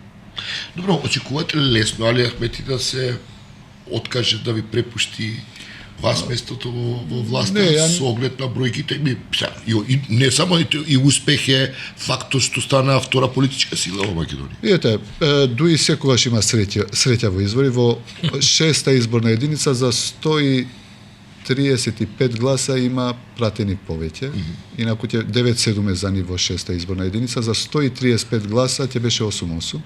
Добро, очекувате ли лесно Али Ахмети да се откаже да ви препушти вас местото во власта со оглед на бројките? И не само и успех е фактор што стана втора политичка сила во Македонија. Видете, Дуи секогаш има среќа во избори. Во 6-та изборна единица за 135 гласа има пратеник повеќе. Инаку ќе 9-7 за ниво 6-та изборна единица, за 135 гласа ќе беше 8-8.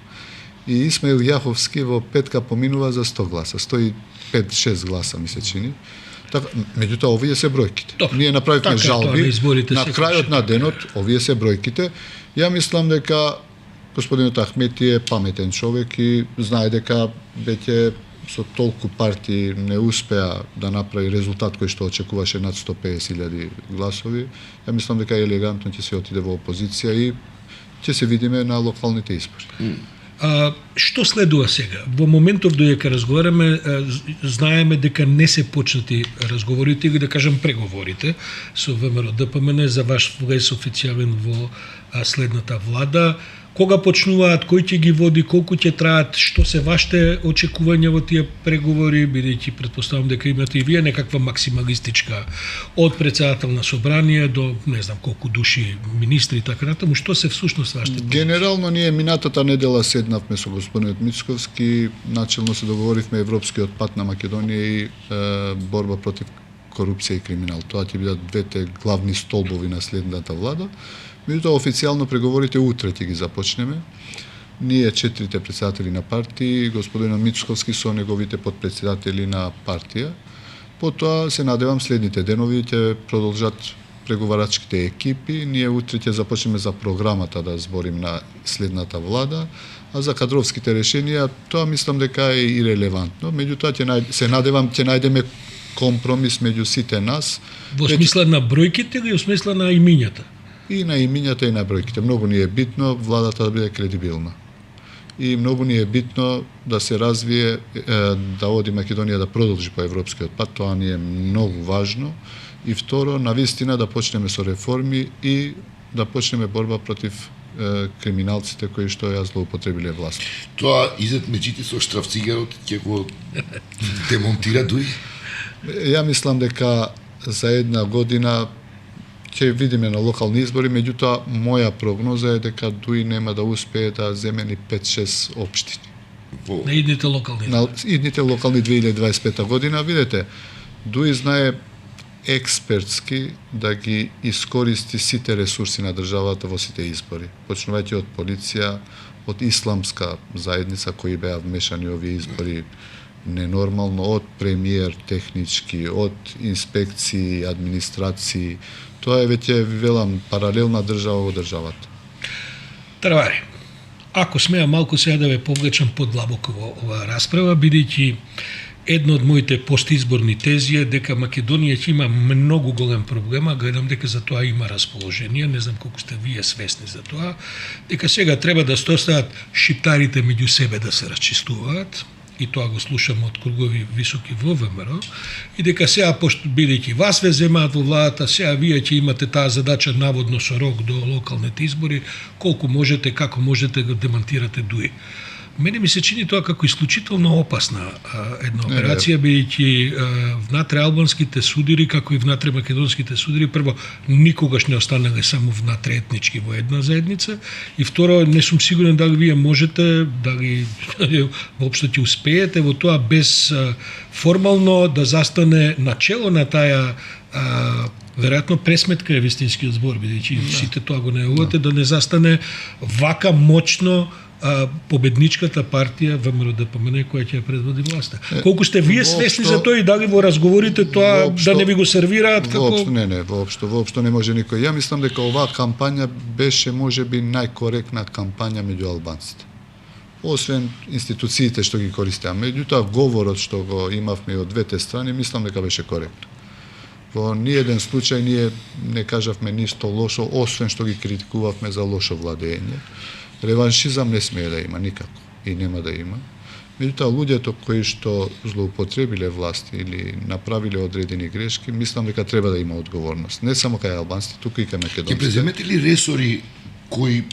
И Исмаил Јаховски во петка поминува за 100 гласа, 105-6 гласа ми се чини. Така, меѓутоа овие се бројките. Ние направивме жалби на крајот на денот, овие се бројките. Ја мислам дека господинот Ахмети е паметен човек и знае дека веќе со толку партии не успеа да направи резултат кој што очекуваше над 150.000 гласови. Ја мислам дека елегантно ќе се отиде во опозиција и ќе се видиме на локалните избори. Што следува сега? Во моментов додека разговараме, знаеме дека не се почнати разговорите или да кажам преговорите со ВМРО ДПМН за ваш влез официјален во следната влада. Кога почнуваат, кој ќе ги води, колку ќе траат, што се вашите очекувања во тие преговори, бидејќи претпоставам дека имате и вие некаква максималистичка од председател на собрание до не знам колку души министри и така натаму, што се всушност вашите? Генерално ние минатата недела седнавме со господинот Мицковски, начелно се договоривме европскиот пат на Македонија и борба против корупција и криминал. Тоа ќе бидат двете главни столбови на следната влада. Меѓутоа, официјално преговорите утре ќе ги започнеме. Ние 4 председатели на партии, господинот Мицковски со неговите подпредседатели на партија. Потоа се надевам следните денови ќе продолжат преговарачките екипи. Ние утре ќе започнеме за програмата да зборим на следната влада, а за кадровските решенија тоа мислам дека е ирелевантно. Меѓутоа се надевам ќе најдеме компромис меѓу сите нас. Во смисла на бројките или во смисла на имињата? И на имињата и на бројките. Многу ни е битно владата да биде кредибилна. И многу ни е битно да се развие, да оди Македонија да продолжи по европскиот пат, тоа ни е многу важно. И второ, навистина да почнеме со реформи и да почнеме борба против криминалците кои што ја злоупотребиле власт. Тоа изед меѓите со штрафцигарот ќе го демонтира Дуи? Ја мислам дека за една година ќе видиме на локални избори, меѓутоа моја прогноза е дека Дуи нема да успее да земе ни 5-6 општини. На идните локални. На идните локални 2025 година, видете, Дуи знае експертски да ги искористи сите ресурси на државата во сите избори. Почнувајќи од полиција, од исламска заедница кои беа вмешани овие избори ненормално, од премиер технички, од инспекции, администрации. Тоа е веќе, велам, паралелна држава во државата. Трвари, ако смеам малку сега да ве повлечам подлабоко во оваа расправа, бидејќи една од моите постизборни тези е дека Македонија ќе има многу голем проблема, гледам дека за тоа има расположение, не знам колку сте вие свесни за тоа, дека сега треба да се остават шиптарите меѓу себе да се расчистуваат, и тоа го слушам од кругови високи во ВМРО, и дека сега, бидејќи вас ве земаат во владата, сега вие ќе имате таа задача наводно со рок до локалните избори, колку можете, како можете да демантирате Дуи. Мене ми се чини тоа како исклучително опасна една операција, бидејќи внатре албанските судири, како и внатре македонските судири, прво, никогаш не останале само внатре етнички во една заедница, и второ, не сум сигурен дали вие можете, дали воопшто ќе успеете во тоа без формално да застане начело на таа веројатно пресметка е вистинскиот збор, бидејќи сите тоа го најавувате, да не застане вака моćно победничката партија ВМРО-ДПМН која ќе ја предводи власта. Колку сте вие свесни за тоа и дали во разговорите тоа да не ви го сервираат како воопшто не може никој. Ја мислам дека оваа кампања беше можеби најкоректна кампања меѓу албанците. Освен институциите што ги користеа, меѓутоа говорот што го имавме од двете страни, мислам дека беше коректно. Во ниеден случај ние не кажавме ништо лошо, освен што ги критикувавме за лошо владење. Реваншизам не смее да има никако и нема да има. Меѓутоа, луѓето кои што злоупотребиле власти или направиле одредени грешки, мислам дека треба да има одговорност. Не само кај албанците, туку и кај македонците. Ќе преземете ли ресори кои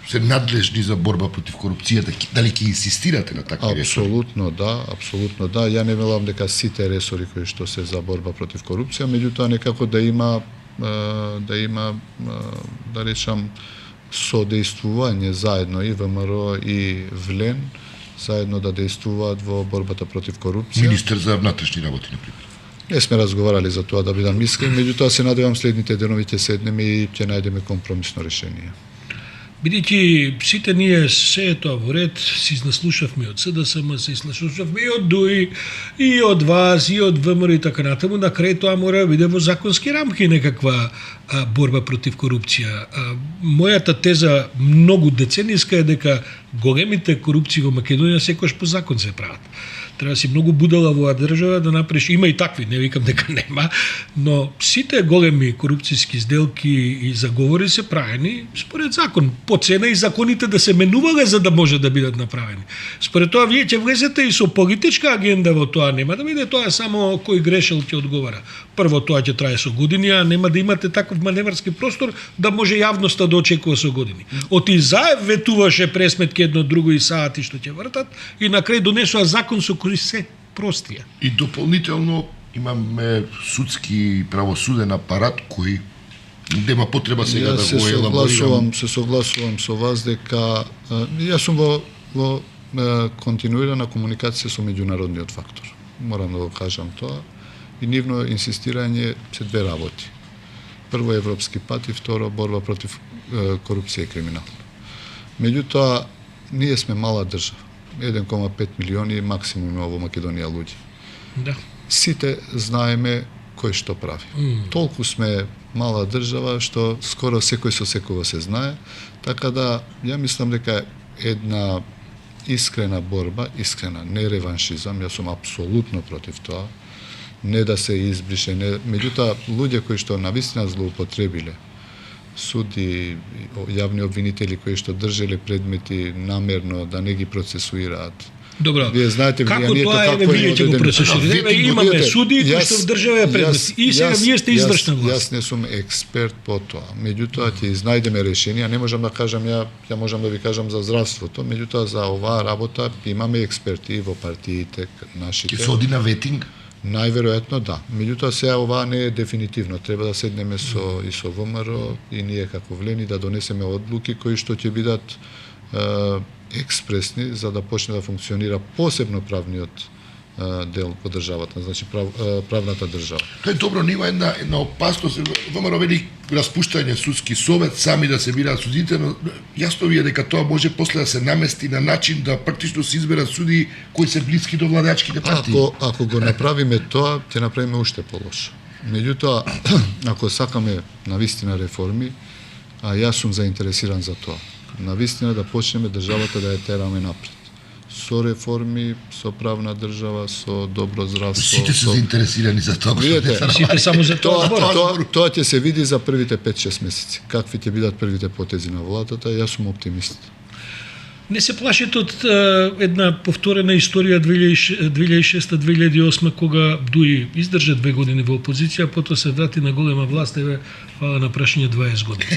се надлежни за борба против корупцијата, дали ќе инсистирате на такви ресори? Апсолутно да. Ја не велам дека сите ресори кои што се за борба против корупција, меѓутоа некако да има да речам содействување заедно и ВМРО и ВЛЕН, заедно да действуваат во борбата против корупција. Министер за внатрешни работи, например. Не сме разговарали за тоа, да бидам искрен, меѓутоа се надевам следните денови ќе седнеме и ќе најдеме компромисно решение. Бидејќи сите ние се тоа во ред, си наслушавме од СДСМ, се слушавме и од ДУИ, и од вас, и од ВМРО и така натаму, на крај тоа мора да биде во законски рамки некаква борба против корупција. Мојата теза многу децениска е дека големите корупции во Македонија секогаш по закон се прават. Треба да си многу будала во држава да направиш, има и такви, не викам дека нема, но сите големи корупцијски сделки и заговори се правени според закон, по цена и законите да се менувале за да може да бидат направени. Според тоа вие ќе влезете и со политичка агенда во тоа, нема да биде тоа само кој грешил ќе одговара. Прво тоа ќе трае со години, а нема да имате таков маневарски простор да може јавноста да очекува со години. Од Изаев ветуваше пресметки едно друго и саати што ќе вртат и на крај донесува закон со кој се простија. И дополнително имаме судски правосуден апарат кој нема потреба сега да го елаборирам. Се согласувам со вас дека јас сум во континуирана комуникација со меѓународниот фактор. Морам да го кажам тоа. И нивно инсистирање се две работи. Прво европски пат и второ борба против корупција и криминал. Меѓутоа, ние сме мала држава. 1,5 милиони максимум во Македонија луѓе. Да. Сите знаеме кој што прави. Толку сме мала држава што скоро секој со секого се знае, така да ја мислам дека една искрена борба, не реваншизам, јас сум апсолутно против тоа, не да се избрише, меѓутоа луѓе кои што навистина злоупотребиле, суди, јавни обвинители кои што држеле предмети намерно да не ги процесуираат. Добро. Вие знаете како тоа е, вие ќе го процесирате. Имаме суди кои што државе предмети. И сега вие сте извршна власт. Јас не сум експерт по тоа. Меѓутоа ќе изнајдеме решенија. Не можам да кажам ја можам да ви кажам за здравството, меѓутоа за оваа работа имаме експерти во партиите нашите. Ќе се оди на ветинг? Најверојатно да. Меѓутоа сега ова не е дефинитивно. Треба да седнеме со ВМРО и ние како влени да донесеме одлуки кои што ќе бидат експресни за да почне да функционира посебно правниот дел по државата, значи правната држава. Тоа е добро, нема една опасност. ВМРО вели распуштање судски совет, сами да се бираат судите, но јасно ви е дека тоа може после да се намести на начин да практично се изберат суди кои се блиски до владеачките партии. Ако го направиме тоа, ќе направиме уште полошо. Меѓутоа, ако сакаме навистина реформи, а јас сум заинтересиран за тоа, навистина да почнеме државата да ја тераме напред. Со реформи, со правна држава, со добро здравство. Сите се заинтересирани за тоа. Видете, Сите само за тоа зборат. Тоа ќе се види за првите 5-6 месеци. Какви ќе бидат првите потези на владата, јас сум оптимист. Не се плашите од една повторена историја 2006-2008 кога Дуи издржа 2 години во опозиција, потоа се врати на голема власт, еве фала на прашање 20 години.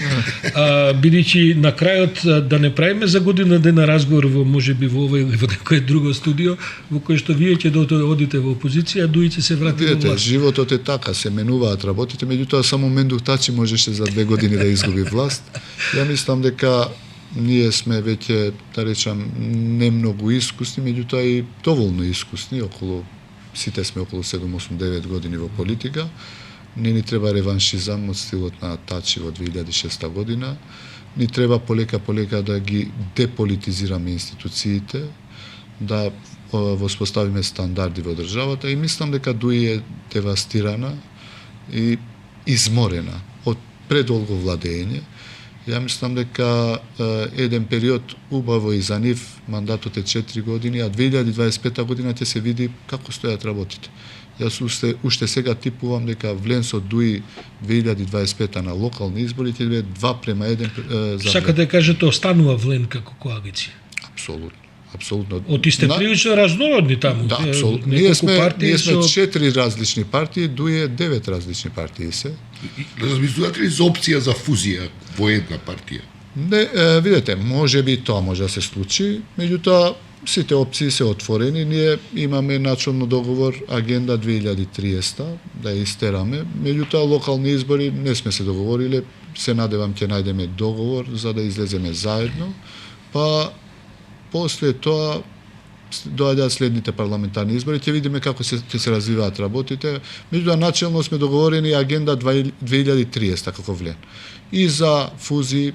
Бидејќи на крајот да не правиме за година дена разговор во можеби во ова или во некое друго студио во кое што вие ќе одите во опозиција, Дуи ќе се врати во Видете, власт. животот е така, се менуваат работите, меѓутоа само Мендух Тачи можеше за 2 години да изгуби власт. Ја мислам дека ние сме веќе, да речам, не многу искусни, меѓутоа и доволно искусни, сите сме околу 7-8-9 години во политика. Не ни треба реваншизам од стилот на Тачи во 2006 година. Ни треба полека да ги деполитизираме институциите, да воспоставиме стандарди во државата и мислам дека Дуи е девастирана и изморена од предолго владење. Ја мислам дека еден период убаво и за нив, мандатот е 4 години, а 2025 година ќе се види како стојат работите. Јас уште сега типувам дека влен со Дуи 2025 на локални избори ќе биде 2:1 за Сакате да кажете останува влен како коалиција? Апсолутно. Оти сте прилично разнородни таму. Да, апсолутно. Ние сме 4 различни партии, Дуи е 9 различни партии се. Размислувате ли за опција за фузија во една партија? Не, видете, може би тоа може да се случи, меѓутоа сите опции се отворени. Ние имаме начелно договор Агенда 2030 да ја истераме, меѓутоа локални избори не сме се договориле, се надевам ќе најдеме договор за да излеземе заедно, па после тоа доаѓаат следните парламентарни избори, ќе видиме како ќе се развиваат работите. Меѓутоа начелно сме договорени Агенда 2030 како влен. И за фузи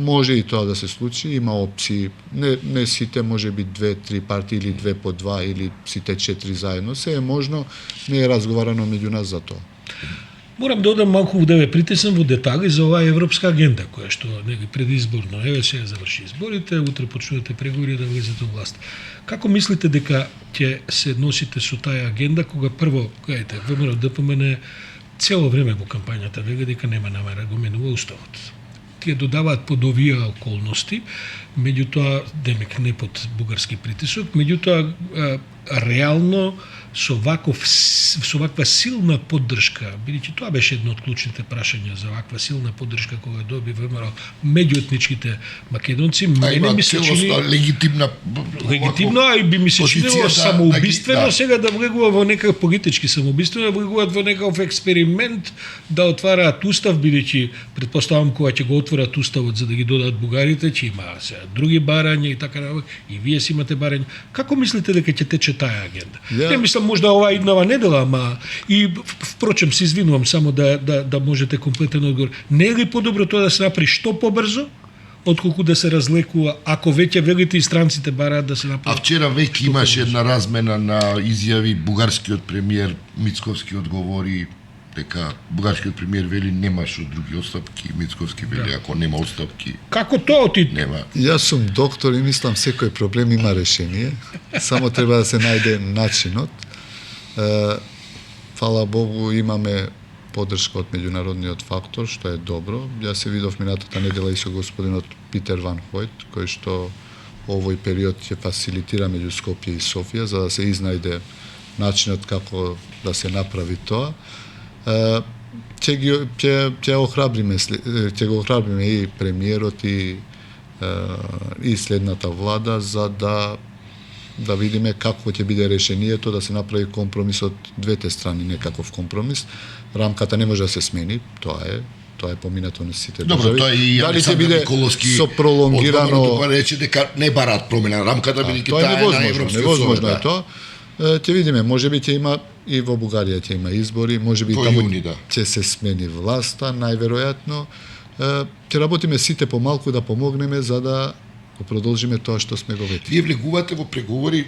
може и тоа да се случи, има опции. Не сите, може би 2-3 партии или 2 по 2 или сите 4 заедно, се е можно, не е разговарано меѓу нас за тоа. Морам да одам малку да ве притеснам во детали за оваа европска агенда, која што неги предизборно, еве сега заврши изборите, утре почнувате преговори да влезете во власт. Како мислите дека ќе се носите со таа агенда кога прво, гледате, ВМРО ДПМН цело време во кампањата вели дека нема намера да го менува уставот. Тие додаваат под овие околности, меѓутоа демек не под бугарски притисок, меѓутоа реално со ваква силна поддршка, бидејќи тоа беше едно од клучните прашања за ваква силна поддршка кога доби ВМРО меѓуетничките македонци, мене ми се чини легитимно, а и би ми се чинило самоубиствено сега да влегува во некаков политички самоубиствено, да влегуваат во некаков експеримент да отвараат устав, бидејќи предпоставам кога ќе го отворат уставот за да ги додадат бугарите, ќе има сега други барања и така напред, и вие си имате барања. Како мислите дека ќе тече таа агенда? Не мислам можда оваа иднава недела, ама и впрочем се извинувам само да можете комплетен одговор. Не е ли подобро тоа да се направи што побрзо, отколку да се разлекува, ако веќе велите и странците бараат да се направи? А вчера веќе имаше една размена на изјави, бугарскиот премиер Мицковски одговори дека бугарскиот премиер вели немаше други оставки, Мицковски вели ако нема оставки. Како тоа ти? Нема. Јас сум доктор и мислам секој проблем има решение. Само треба да се најде начинот. Фала Богу имаме поддршка од меѓународниот фактор, што е добро. Јас се видов минатата недела и со господинот Питер Ван Хојт, кој што овој период ќе фасилитира меѓу Скопје и Софија за да се изнајде начинот како да се направи тоа. Ќе го охрабриме и премиерот и следната влада за да да видиме какво ќе биде решението, да се направи компромис од двете страни, некаков компромис. Рамката не може да се смени, тоа е поминато на сите Добро, држави. тоа и Дали ќе Александар биде Николовски со пролонгирано... Тоа рече дека не бараат промена на рамката, бидејќи Тоа е таа е на невозможно, европска невозможно е тоа. Ќе видиме, можеби ќе има и во Бугарија ќе има избори, можеби Во таму јуни, да. ќе се смени власта, најверојатно. Ќе работиме сите помалку да помогнеме за да го продолжиме тоа што сме го ветили. Вие влегувате во преговори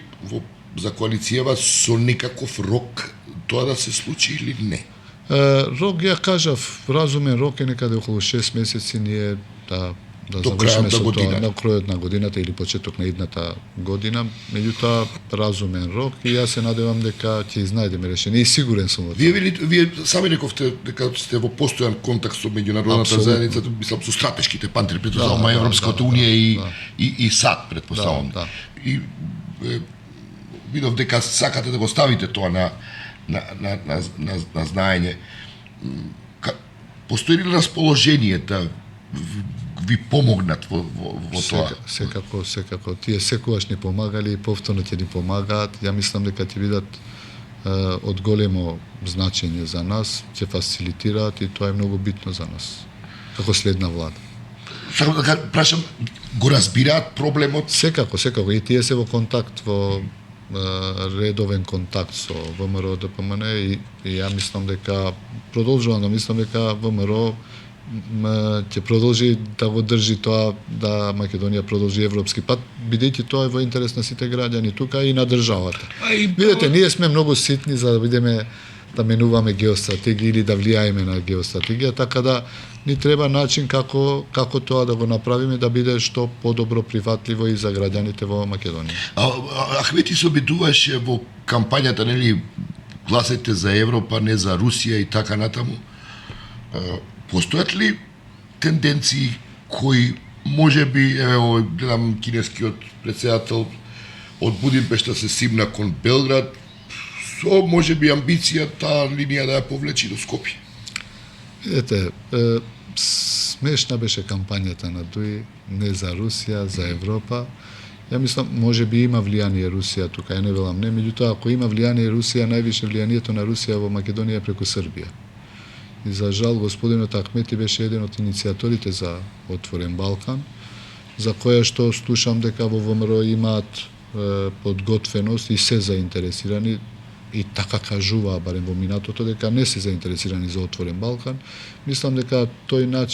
за коалицијава со некаков рок тоа да се случи или не? Рок, ја кажав, разумен рок е некаде околу 6 месеци ние да До завршиме крајот на со тоа годината. на крајот на годината или почеток на идната година. Меѓутоа разумен рок и јас се надевам дека ќе изнајдеме решение и сигурен сум во тоа. Вие сами рековте дека сте во постојан контакт со меѓународната Апсолутно. заедница, мислам со стратешките партнери, претпоставам Да, Европската да, унија да. и САД, претпоставам. Да, да. И видов дека сакате да го ставите тоа на знаење. Постои ли расположение да ви помогнат во тоа? Секако. Тие секогаш ни помагали и повторно ќе ни помагаат. Ја мислам дека ќе бидат од големо значење за нас, ќе фасилитираат и тоа е многу битно за нас, како следна влада. Сакам да прашам, го разбираат проблемот? Секако. И тие се во контакт, во редовен контакт со ВМРО ДПМН и ја мислам дека продолжувам да мислам дека ВМРО ќе продолжи да го држи тоа да Македонија продолжи европски пат, бидејќи тоа е во интерес на сите граѓани тука и на државата. Видете, ние сме многу ситни за да бидеме да менуваме геостратегија или да влијаеме на геостратегија, така да ни треба начин како тоа да го направиме да биде што подобро прифатливо и за граѓаните во Македонија. Ахмети се обидуваше во кампањата, нели, гласајте за Европа, не за Русија и така натаму. Постојат ли тенденции кои можеби, ево, гледам кинескиот претседател од Будимпешта се симна кон Белград, со можеби амбиција таа линија да ја повлечи до Скопје? Видете, смешна беше кампањата на Дуи, не за Русија, за Европа. Ја мислам, можеби има влијание Русија тука, ја не велам не, меѓутоа ако има влијание Русија, највише влијанието на Русија во Македонија преку Србија. И за жал, господинот Ахмети беше еден од иницијаторите за Отворен Балкан, за која што слушам дека во ВМРО имаат подготвеност и се заинтересирани, и така кажуваа барем во минатото, дека не се заинтересирани за Отворен Балкан. Мислам дека на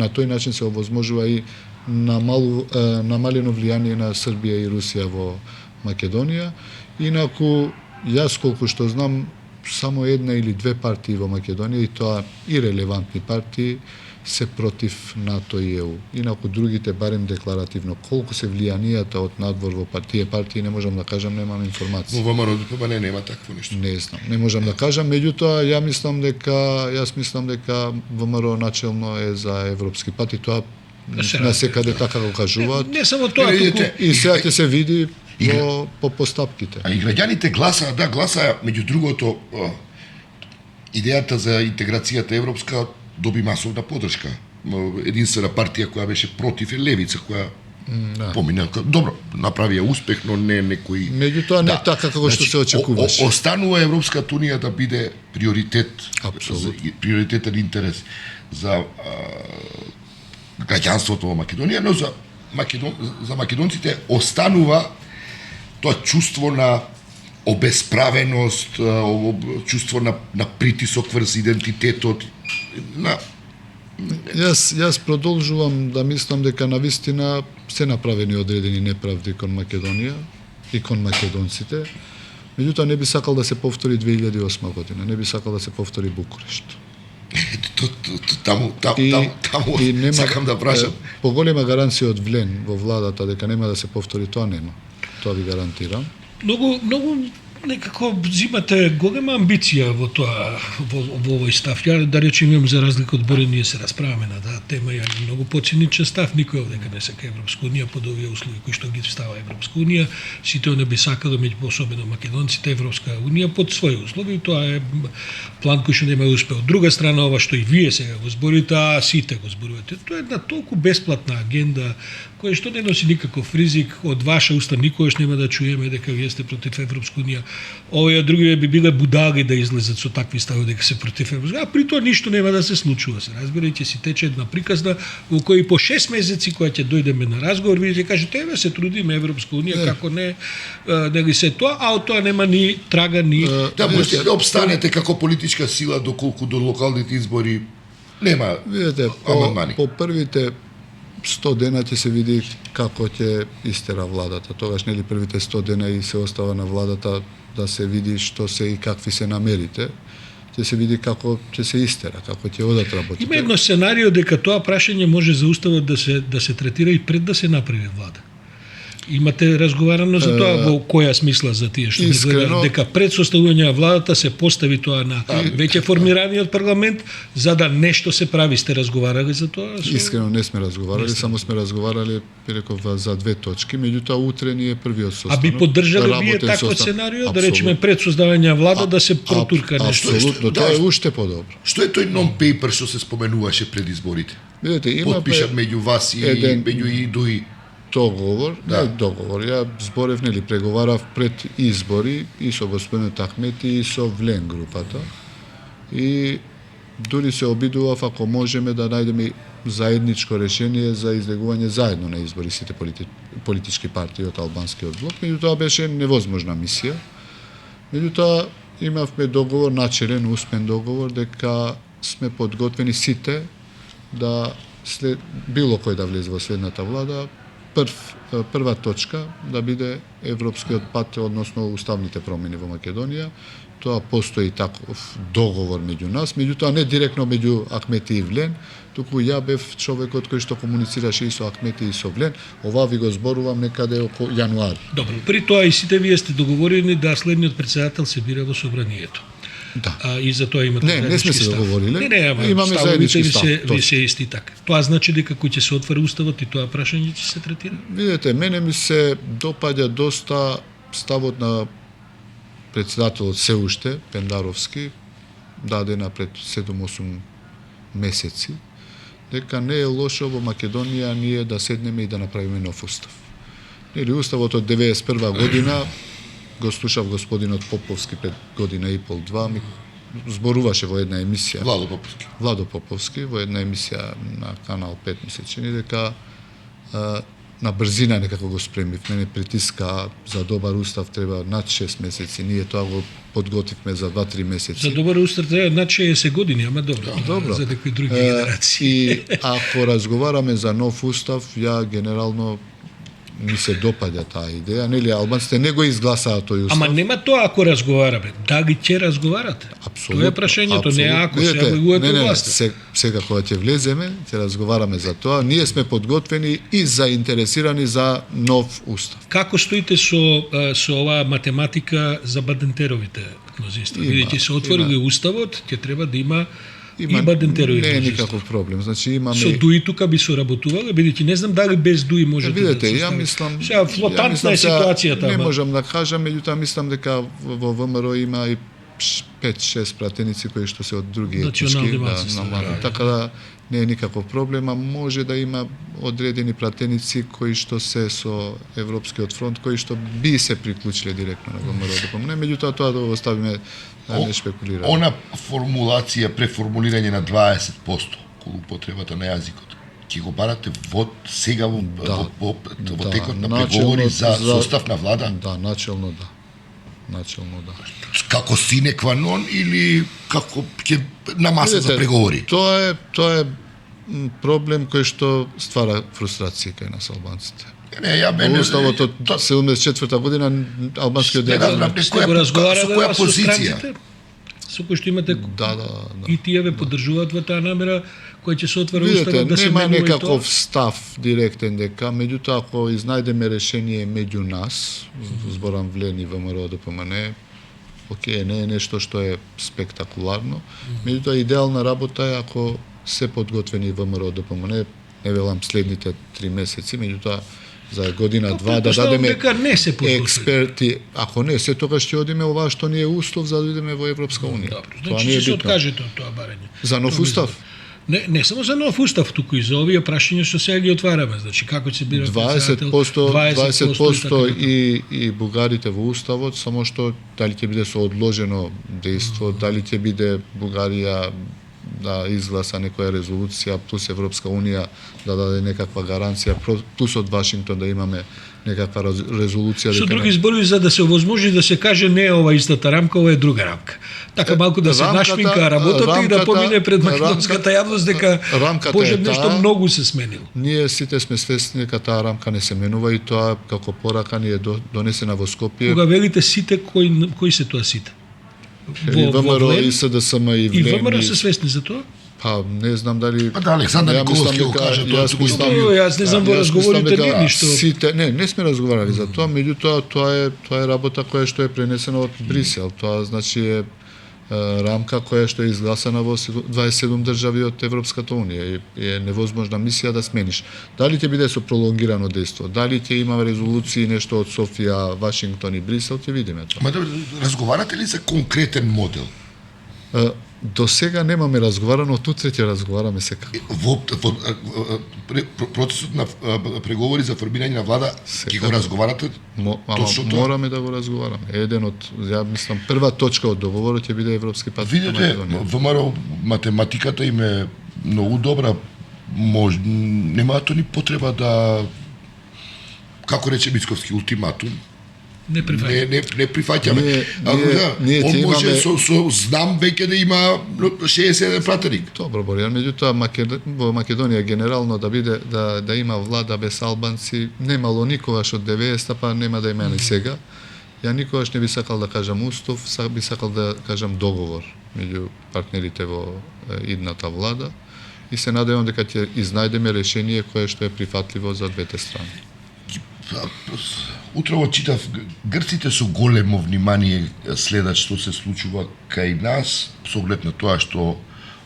тој начин се овозможува и намалено влијание на Србија и Русија во Македонија. Инаку, јас колку што знам, само една или две партии во Македонија, и тоа и релевантни партии, се против НАТО и ЕУ. Инаку другите, барем декларативно, колку се влијанијата од надвор во партии, не можам да кажам, немам информација. Во ВМРО ДПМН нема такво нешто. Не знам, не можам да кажам, меѓутоа јас мислам дека ВМРО начелно е за европски пат и тоа на секаде така го кажуваат. Не само тоа, туку И сега ќе се види по постапките. А и граѓаните гласаа, меѓу другото, идејата за интеграцијата европска доби масовна поддршка. Единствена партија која беше против е Левица, која помина. Добро, направија успех, но не некој... Меѓутоа не така како што се очекуваше. Останува Европската унија да биде приоритет, приоритетен интерес за граѓанството во Македонија, но за македонците останува тоа чувство на обесправеност, чувство на притисок врз идентитетот. Јас продолжувам да мислам дека навистина се направени одредени неправди кон Македонија и кон македонците. Меѓутоа не би сакал да се повтори 2008 година, не би сакал да се повтори Букурешт. Таму сакам да прашам. Поголема гаранција од Влен во владата дека нема да се повтори тоа нема. Тоа ви гарантирам. Многу Некако зимате голема амбиција во тоа, во овој став. Ја да речем имам за разлика од Боре, ние се расправаме на таа тема, ја имам многу поценичен став, никој овде не сака Европска унија под овие услови кои што ги става Европска унија, сите не би сакале, меѓу особено македонците, Европска унија под своји услови, тоа е план кој што нема успех. Од друга страна, ова што и вие сега го зборите, а сите го зборувате, тоа е една толку бесплатна агенда која што не носи никаков ризик. Од ваша уста никогаш нема да чуеме дека вие сте против Европска унија. Овие други би биле будаги да излезат со такви стави дека се против Европска. А при тоа ништо нема да се случува. Се разбира, ќе си тече една приказна во кој по 6 месеци кога ќе дојдеме на разговор, вие ќе кажете еве се трудиме Европска унија, како не, нели се тоа, а од тоа нема ни трага ни. Да, можете да обстанете како политичка сила доколку до локалните избори нема Видете, амандмани. по првите 100 дена ќе се види како ќе истера владата. Тогаш нели првите 100 дена и се остава на владата да се види што се и какви се намерите. Ќе се види како ќе се истера, како ќе одат работите. Има едно сценарио дека тоа прашање може за уставот да се третира и пред да се направи влада. Имате разговарано за тоа во која смисла за тие што искрено, дека пред составување на владата се постави тоа на веќе формираниот парламент за да нешто се прави. Сте разговарали за тоа? Искрено не сме разговарали, само сме разговарали, реков, за две точки, меѓутоа утре ни е првиот состанок. А би поддржале вие такво сценарио, да речеме пред создавање на влада да се протурка нешто? Апсолутно, тоа е уште подобро. Што е тој нон-пейпер што се споменуваше пред изборите? Видете, има Подпишат меѓу вас и меѓу и дуи договор, да. не договор. Ја зборев, нели, преговарав пред избори и со господин Ахмети и со Влен групата. И дури се обидував ако можеме да најдеме заедничко решение за излегување заедно на избори сите политички партии од албанскиот блок. Меѓутоа беше невозможна мисија. Меѓутоа имавме договор, начелен, усмен договор, дека сме подготвени сите да било кој да влезе во следната влада, прва точка да биде европскиот пат, односно уставните промени во Македонија. Тоа постои таков договор меѓу нас, меѓутоа не директно меѓу Ахмети и Влен, туку ја бев човекот кој што комуницираше и со Ахмети и со Влен. Ова ви го зборувам некаде околу јануари. Добро, при тоа и сите вие сте договорени да следниот председател се бира во собранието. Да. И за тоа имате не сме се договориле. Не, имаме заеднички став. Ви се исти така. Тоа значи дека кој ќе се отвори уставот и тоа прашање ќе се третира? Видете, мене ми се допаѓа доста ставот на председателот се уште, Пендаровски, дадена пред 7-8 месеци, дека не е лошо во Македонија ние да седнеме и да направиме нов устав. Или уставот од 91 година, го слушав господинот Поповски пред година и пол, два, ми зборуваше во една емисија. Владо Поповски, во една емисија на Канал 5, ми се чини, дека на брзина некако го спремив. Мене притиска за добар устав треба над 6 месеци. Ние тоа го подготвивме за 2-3 месеци. За добар устав треба над 60 години, ама добро. За некои други генерации. И ако разговараме за нов устав, ја генерално ми се допаѓа таа идеја, нели албанците не го изгласаа тој устав. Ама нема тоа ако разговараме. Дали ќе разговарате? Апсолутно. Тоа е прашањето, не ако сега го е власта. Сега кога ќе влеземе, ќе разговараме за тоа. Ние сме подготвени и заинтересирани за нов устав. Како стоите со оваа математика за бадентеровите мнозинства? Видите, се отворили уставот, ќе треба да има и бадентерови мнозинства. Не е мнозинства. никаков проблем. Значи имаме Со дуи тука би соработувале, бидејќи не знам дали без дуи можете видете, да ја мислам, сега флотантна е ситуацијата. Не можам да кажам, меѓутоа мислам дека во ВМРО има и 5-6 пратеници кои што се од други етнички, така да не е никаков проблем, а може да има одредени пратеници кои што се со Европскиот фронт, кои што би се приклучиле директно на ВМРО да помне, меѓутоа тоа да го оставиме да не шпекулираме. Она формулација, преформулирање на 20% кога употребата на јазикот, ќе го барате сега во текот на преговори за состав на влада? Да, начелно да. Како sine qua non или како ќе на маса за преговори? Тоа е проблем кој што ствара фрустрација кај нас албанците. Во уставот од 74 година албанскиот дијалект сте го разговарале со позиција со кој што имате и тие ве поддржуваат во таа намера кој ќе се отвори уставот да се нема некаков став директен дека, меѓутоа ако изнајдеме решение меѓу нас, зборам Влен и ВМРО ДПМН, окей, не е нешто што е спектакуларно, меѓутоа идеална работа е ако се подготвени ВМРО ДПМН, не велам следните 3 месеци, меѓутоа за година-два да дадеме дека не се подготвени. експерти, ако не, се тогаш ќе одиме ова што ни е устав за да идеме во Европска унија. Добро, Тоа значи не е ќе се битно. откажете од тоа барање. За нов устав? Не само за нов устав, туку и за овие прашања што сега ги отвараме. Значи како ќе бира 20% и бугарите во уставот, само што дали ќе биде со одложено дејство, дали ќе биде Бугарија да изгласа некоја резолуција плюс Европска унија да даде некаква гаранција плюс од Вашингтон да имаме некаква резолуција. Со други зборови, за да се овозможи да се каже не е ова истата рамка, ова е друга рамка. Така малку да се нашминка работата и да помине пред македонската јавност дека Боже нешто многу се сменило. Ние сите сме свесни дека таа рамка не се менува и тоа како порака ни е донесена во Скопје. Кога велите сите, кои се тоа сите? И ВМРО, и СДСМ, и И ВЛЕМ. ВМРО се свесни за тоа? Па, не знам дали... Па да, Александар Николовски го каже, тоа е Јас не знам во разговорите ни ништо. Сите, не сме разговарали за тоа, меѓутоа тоа е работа која што е пренесена од Брисел. Тоа значи е рамка која што е изгласана во 27 држави од Европската унија и е невозможна мисија да смениш. Дали ќе биде со пролонгирано дејство, дали ќе има резолуции нешто од Софија, Вашингтон и Брисел, ќе видиме тоа. Ма да разговарате ли за конкретен модел? До сега немаме разговарано, од утре ќе разговараме секако. Во процесот на преговори за формирање на влада ќе го разговарате? Точно тоа? Мораме да го разговараме. Еден од, ја мислам, прва точка од договорот ќе биде Европски пат на Видете, Македонија. ВМРО математиката им е многу добра. Немаат ни потреба да, како рече Мицковски, ултиматум. Не прифаќаме. Не прифаќаме. Ние Он ќе може имаме... со знам веќе да има 61 пратеник. Добро, Борјан, меѓутоа во Македонија генерално да биде да има влада без албанци, немало никогаш од 90-та, па нема да има ни сега. Ја никогаш не би сакал да кажам устав, би сакал да кажам договор меѓу партнерите во идната влада и се надевам дека ќе изнајдеме решение кое што е прифатливо за двете страни. Утрово читав, грците со големо внимание следат што се случува кај нас, со оглед на тоа што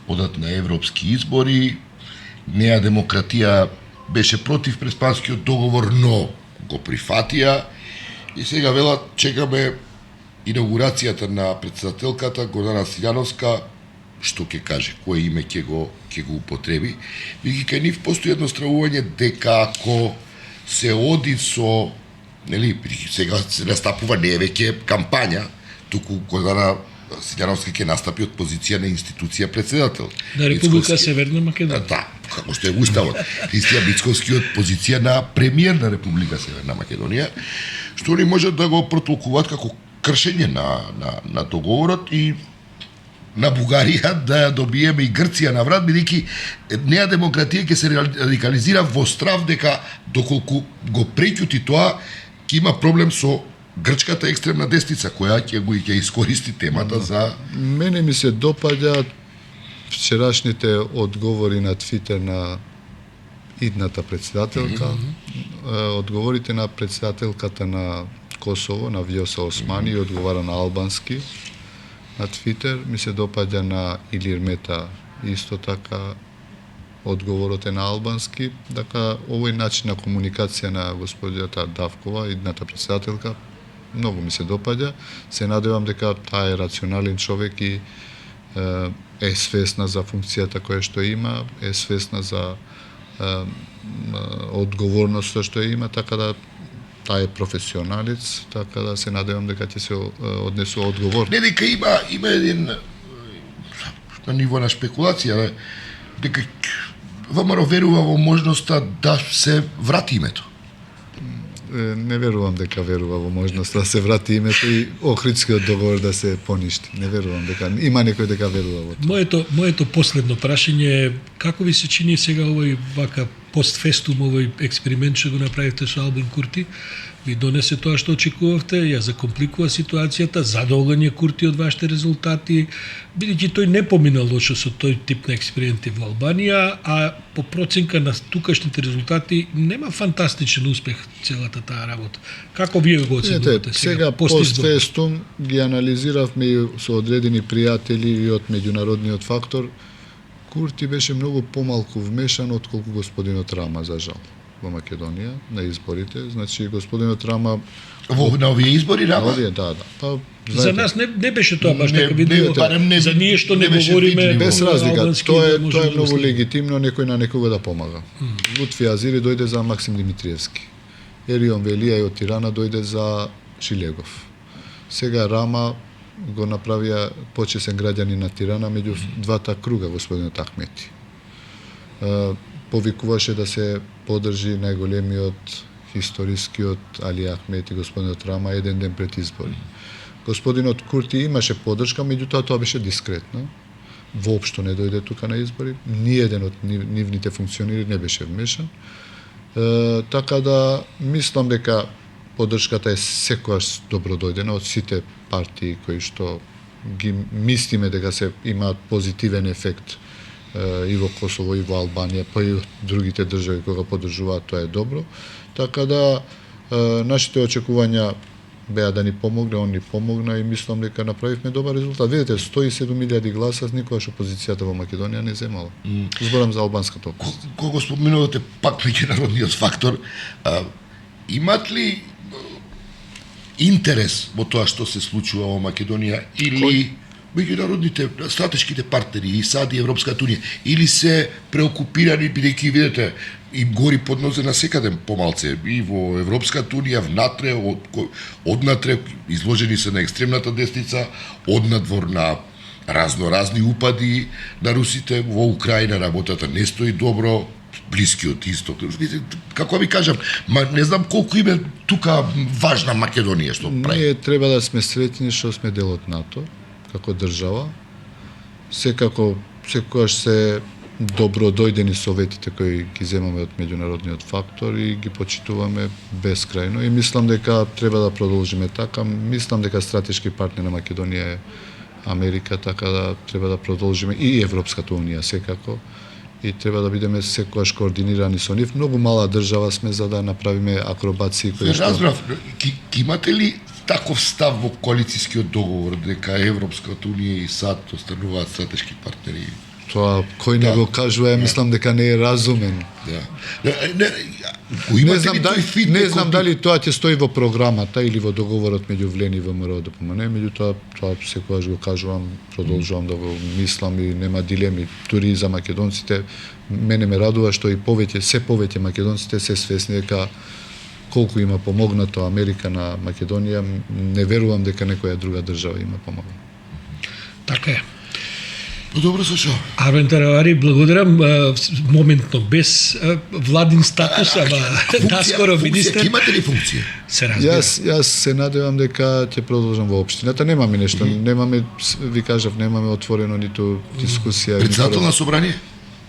одат на европски избори. Неа демократија беше против Преспанскиот договор, но го прифатија. И сега велат, чекаме инаугурацијата на председателката Гордана Силјановска, што ќе каже, кое име ќе го употреби. Веќе кај нив постои едно стравување дека ако се оди со, нели, сега се настапува не е веќе кампања, туку Гордана Силјановска ќе настапи од позиција на институција председател. На Република Северна Македонија. Да, како што е уставот. Христијан Мицковски од позиција на премиер на Република Северна Македонија, што они можат да го протолкуваат како кршење на договорот и на Бугарија да ја добиеме и Грција на врат, бидејќи неа демократија ќе се радикализира во страв дека доколку го преќути тоа, ќе има проблем со грчката екстремна десница која ќе искористи темата за... Мене ми се допаѓа вчерашните одговори на Твитер на идната председателка, одговорите на председателката на Косово, на Вјоса Османи, одговара на албански на Твитер, ми се допаѓа на Илир Мета исто така одговорот е на албански, дека овој начин на комуникација на господијата Давкова, идната председателка, многу ми се допаѓа. Се надевам дека таа е рационален човек и е свесна за функцијата која што има, е свесна за одговорноста што има, така да таа е професионалец, така да се надевам дека ќе се однесува одговор. Не, дека има еден на ниво на спекулација, дека ВМРО верува во можноста да се врати името. Не верувам дека верува во можноста да се врати името и Охридскиот договор да се поништи. Не верувам дека има некој дека верува во тоа. Моето последно прашање е како ви се чини сега овој вака постфестум овој експеримент што го направивте со Албин Курти, ви донесе тоа што очекувавте, ја закомпликува ситуацијата, задолгање Курти од вашите резултати, бидејќи тој не помина лошо со тој тип на експерименти во Албанија, а по проценка на тукашните резултати нема фантастичен успех целата таа работа. Како вие го оценувате сега постфестум ги анализиравме и со одредени пријатели и од меѓународниот фактор. Курти беше многу помалку вмешан отколку господинот Рама, за жал, во Македонија на изборите. Значи господинот Рама на овие избори, на Рама? овие, да. Па, За знаете, нас не беше тоа баш Не, така видливо. барем не- За ние што не не беше говориме видливо. без разлика, албански, тоа да е можеме да многу следиме. легитимно некој на некого да помага. Лутфи Азири дојде за Максим Димитриевски. Ерион Велија од Тирана дојде за Шилегов. Сега Рама го направија почесен граѓанин на Тирана меѓу двата круга, господинот Ахмети. Повикуваше да се подржи најголемиот историскиот Али Ахмети, господинот Рама, еден ден пред избори. Господинот Курти имаше подршка, меѓутоа тоа беше дискретно. Воопшто не дојде тука на избори. Ниеден од нивните функционери не беше вмешан. Така да мислам дека поддршката е секогаш добродојдена од сите партии кои што ги мислиме дека се имаат позитивен ефект и во Косово, и во Албанија, па и од другите држави кога поддржуваат, тоа е добро. Така да нашите очекувања беа да ни помогне, он ни помогна и мислам дека направивме добар резултат. Видите, 107.000 гласа, никогаш опозицијата во Македонија не земала. Зборам за албанската опозиција. Кога споменувате пак меѓународниот фактор, имат ли интерес во тоа што се случува во Македонија или меѓународните стратешките партнери и САД и Европската унија, или се преокупирани бидејќи видите им гори под нозе на секаде помалце и во Европската унија внатре, однатре изложени се на екстремната десница, однадвор на разноразни упади на русите. Во Украина работата не стои добро, Блискиот исток. Како ви кажам, не знам колку име тука важна Македонија што прави. Ние треба да сме среќни што сме дел од НАТО како држава. Секако секогаш се добродојдени советите кои ги земаме од меѓународниот фактор и ги почитуваме бескрајно и мислам дека треба да продолжиме така. Мислам дека стратешки партнер на Македонија е Америка, така да треба да продолжиме и Европската унија секако и треба да бидеме секогаш координирани со нив. Многу мала држава сме за да направиме акробации кои што Разбрав, имате ли таков став во коалицијскиот договор дека Европската унија и САД остануваат стратешки партнери? тоа кој не го кажува, мислам дека не е разумен. Да. Не знам дали тоа ќе стои во програмата или во договорот меѓу ВЛЕН и ВМРО ДПМН, меѓутоа тоа секогаш го кажувам, продолжувам да го мислам и нема дилеми. Дури и за македонците, мене ме радува што и се повеќе македонците се свесни дека колку има помогнато Америка на Македонија, не верувам дека некоја друга држава има помогнато. Така е. Добро слушам. Армен Таравари, благодарам. Моментно без владин статус, ама наскоро министер. Имате ли функција? Се разбира. Јас се надевам дека ќе продолжам во општината. Немаме нешто, немаме, ви кажав, немаме отворено ниту дискусија. Председател на собрание?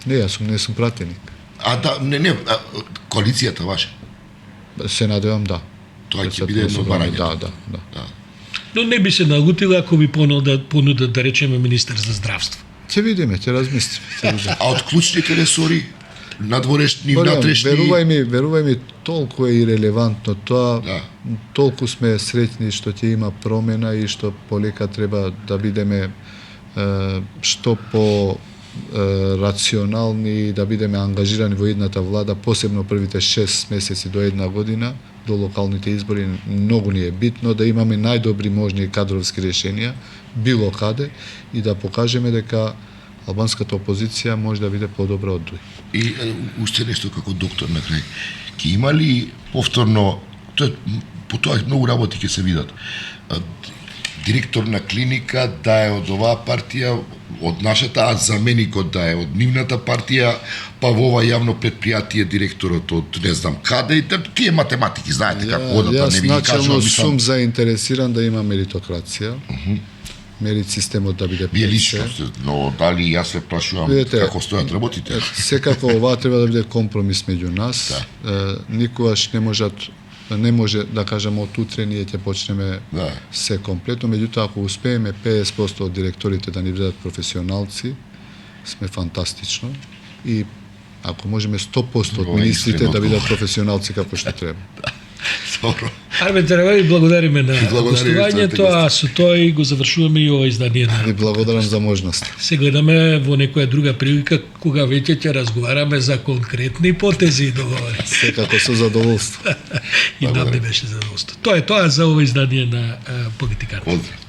Не, јас не сум пратеник. Коалицијата ваша. Се надевам да. Тоа ќе биде едно барање. Да. Но не би се нагутила ако ви понудат да речеме министер за здравство. Ќе видиме, ќе размислиме. А од клучните ресори, надворешни, внатрешни... Верувај ми, толку е ирелевантно тоа, толку сме среќни што ќе има промена и што полека треба да бидеме што по рационални, да бидеме ангажирани во едната влада, посебно првите 6 месеци до една година, до локалните избори, многу ни е битно да имаме најдобри можни кадровски решенија, било каде, и да покажеме дека албанската опозиција може да биде подобра од други. И уште нешто како доктор на крај. Ке има ли повторно, по тоа многу работи ќе се видат, директор на клиника да е од оваа партија, од нашата, а заменикот да е од нивната партија, па во ова јавно предпријатие директорот од не знам каде, и тие математики знаете како одат, не ви ги кажувам. Јас начално сум заинтересиран да има меритократија. мерит системот да биде Вие 5C. лично сте, но дали јас се плашувам Видете, како стојат работите? Секако ова треба да биде компромис меѓу нас. Никогаш не може да кажеме од утре ние ќе почнеме се комплетно, меѓутоа ако успееме 50% од директорите да ни бидат професионалци, сме фантастично и ако можеме 100% од министрите да бидат професионалци како што треба. Добро. Армен Теревај, благодариме на Благодариме, гостувањето, а со тој го завршуваме и ова издание на... И благодарам за можност. Се гледаме во некоја друга прилика кога веќе ќе разговараме за конкретни потези и договори. Секако со задоволство. И нам не беше задоволство. Тоа е тоа за ова издание на Политиката. Поздрав.